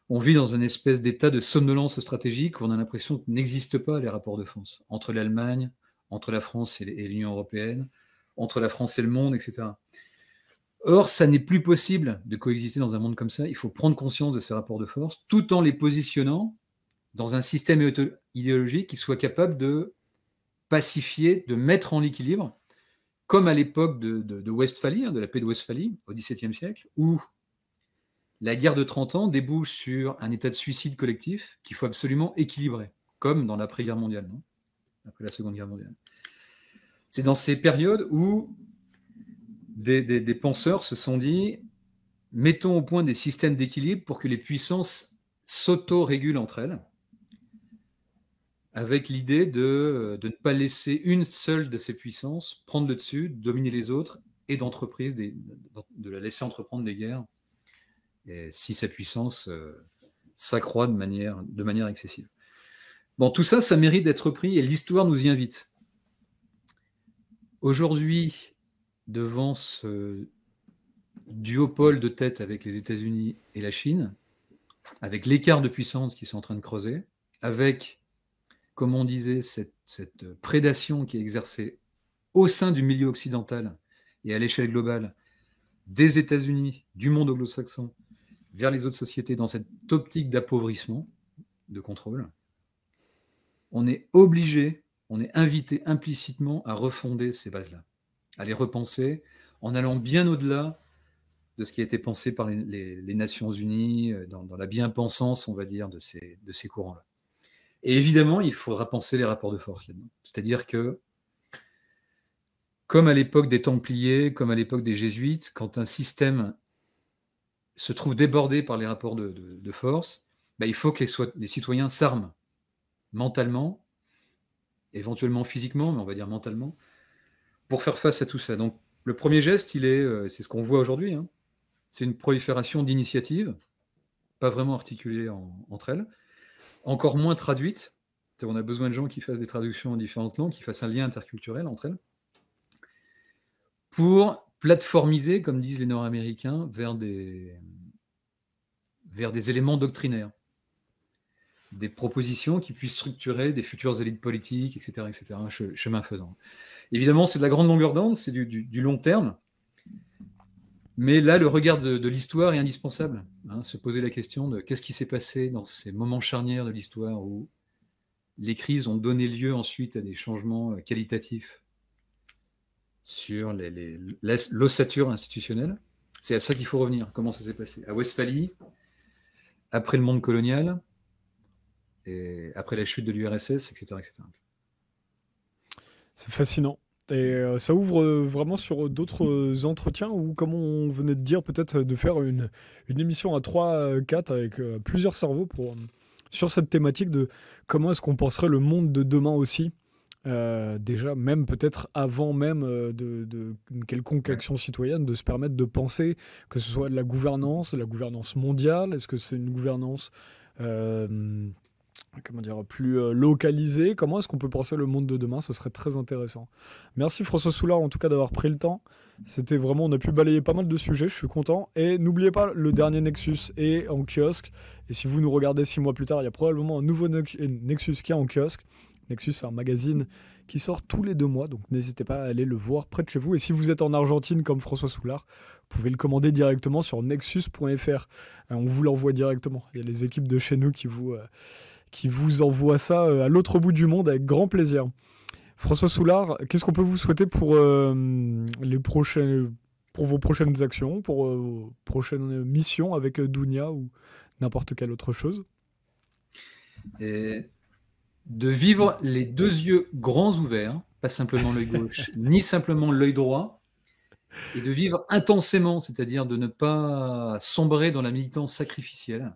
on vit dans une espèce d'état de somnolence stratégique où on a l'impression qu'il n'existe pas les rapports de force entre l'Allemagne, entre la France et l'Union européenne, entre la France et le monde, etc. Or, ça n'est plus possible de coexister dans un monde comme ça. Il faut prendre conscience de ces rapports de force tout en les positionnant dans un système idéologique qui soit capable de pacifier, de mettre en équilibre, comme à l'époque de Westphalie, hein, de la paix de Westphalie, au XVIIe siècle, où la guerre de 30 ans débouche sur un état de suicide collectif qu'il faut absolument équilibrer, comme dans l'après-guerre mondiale, non, après la Seconde Guerre mondiale. C'est dans ces périodes où des penseurs se sont dit, mettons au point des systèmes d'équilibre pour que les puissances s'auto-régulent entre elles, avec l'idée de ne pas laisser une seule de ces puissances prendre le dessus, dominer les autres, et de la laisser entreprendre des guerres, et si sa puissance s'accroît de manière excessive. Bon, tout ça, ça mérite d'être pris, et l'histoire nous y invite. Aujourd'hui, devant ce duopole de tête avec les États-Unis et la Chine, avec l'écart de puissance qui sont en train de creuser, avec, comme on disait, cette prédation qui est exercée au sein du milieu occidental et à l'échelle globale des États-Unis, du monde anglo-saxon, vers les autres sociétés dans cette optique d'appauvrissement, de contrôle, on est obligé, on est invité implicitement à refonder ces bases-là, à les repenser en allant bien au-delà de ce qui a été pensé par les Nations Unies, dans la bien-pensance, on va dire, de ces courants-là. Et évidemment, il faudra penser les rapports de force là-dedans. C'est-à-dire que, comme à l'époque des Templiers, comme à l'époque des Jésuites, quand un système se trouve débordé par les rapports de force, il faut que les citoyens s'arment mentalement, éventuellement physiquement, mais on va dire mentalement, pour faire face à tout ça. Donc, le premier geste, c'est ce qu'on voit aujourd'hui, hein, c'est une prolifération d'initiatives, pas vraiment articulées entre elles, encore moins traduites. On a besoin de gens qui fassent des traductions en différentes langues, qui fassent un lien interculturel entre elles, pour plateformiser, comme disent les Nord-Américains, vers des éléments doctrinaires, des propositions qui puissent structurer des futures élites politiques, etc., etc., chemin faisant. Évidemment, c'est de la grande longueur d'onde, c'est du long terme, mais là, le regard de l'histoire est indispensable. Hein, se poser la question de qu'est-ce qui s'est passé dans ces moments charnières de l'histoire où les crises ont donné lieu ensuite à des changements qualitatifs sur l'ossature institutionnelle. C'est à ça qu'il faut revenir. Comment ça s'est passé? À Westphalie, après le monde colonial, et après la chute de l'URSS, etc., etc. C'est fascinant. Et ça ouvre vraiment sur d'autres entretiens ou, comme on venait de dire, peut-être de faire une émission à 3-4 avec plusieurs cerveaux sur cette thématique de comment est-ce qu'on penserait le monde de demain aussi. Déjà, même peut-être avant même d'une quelconque Ouais. action citoyenne, de se permettre de penser que ce soit de la gouvernance mondiale, est-ce que c'est une gouvernance euh, comment dire, plus localisée, comment est-ce qu'on peut penser le monde de demain, ce serait très intéressant. Merci François Soulard en tout cas d'avoir pris le temps. C'était vraiment, on a pu balayer pas mal de sujets, je suis content. Et n'oubliez pas, le dernier Nexus est en kiosque. Et si vous nous regardez 6 mois plus tard, il y a probablement un nouveau Nexus qui est en kiosque. Nexus, c'est un magazine qui sort tous les 2 mois, donc n'hésitez pas à aller le voir près de chez vous. Et si vous êtes en Argentine comme François Soulard, vous pouvez le commander directement sur nexus.fr. On vous l'envoie directement. Il y a les équipes de chez nous qui vous envoient ça à l'autre bout du monde avec grand plaisir. François Soulard, qu'est-ce qu'on peut vous souhaiter pour pour vos prochaines actions, pour vos prochaines missions avec Dounia ou n'importe quelle autre chose? Et de vivre les 2 yeux grands ouverts, pas simplement l'œil gauche, ni simplement l'œil droit, et de vivre intensément, c'est-à-dire de ne pas sombrer dans la militance sacrificielle,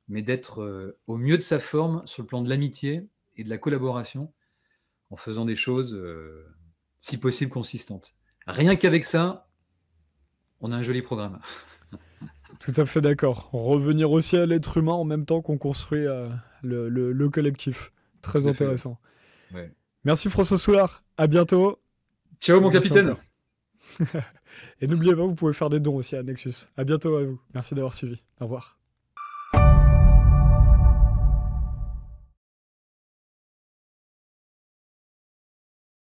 mais d'être au mieux de sa forme sur le plan de l'amitié et de la collaboration, en faisant des choses, si possible, consistantes. Rien qu'avec ça, on a un joli programme. Tout à fait d'accord. Revenir aussi à l'être humain en même temps qu'on construit le collectif. Très Tout à fait, ouais. intéressant. Ouais. Merci François Soulard. À bientôt. Ciao mon Merci capitaine. encore. Et n'oubliez pas, vous pouvez faire des dons aussi à Nexus. À bientôt à vous. Merci d'avoir suivi. Au revoir.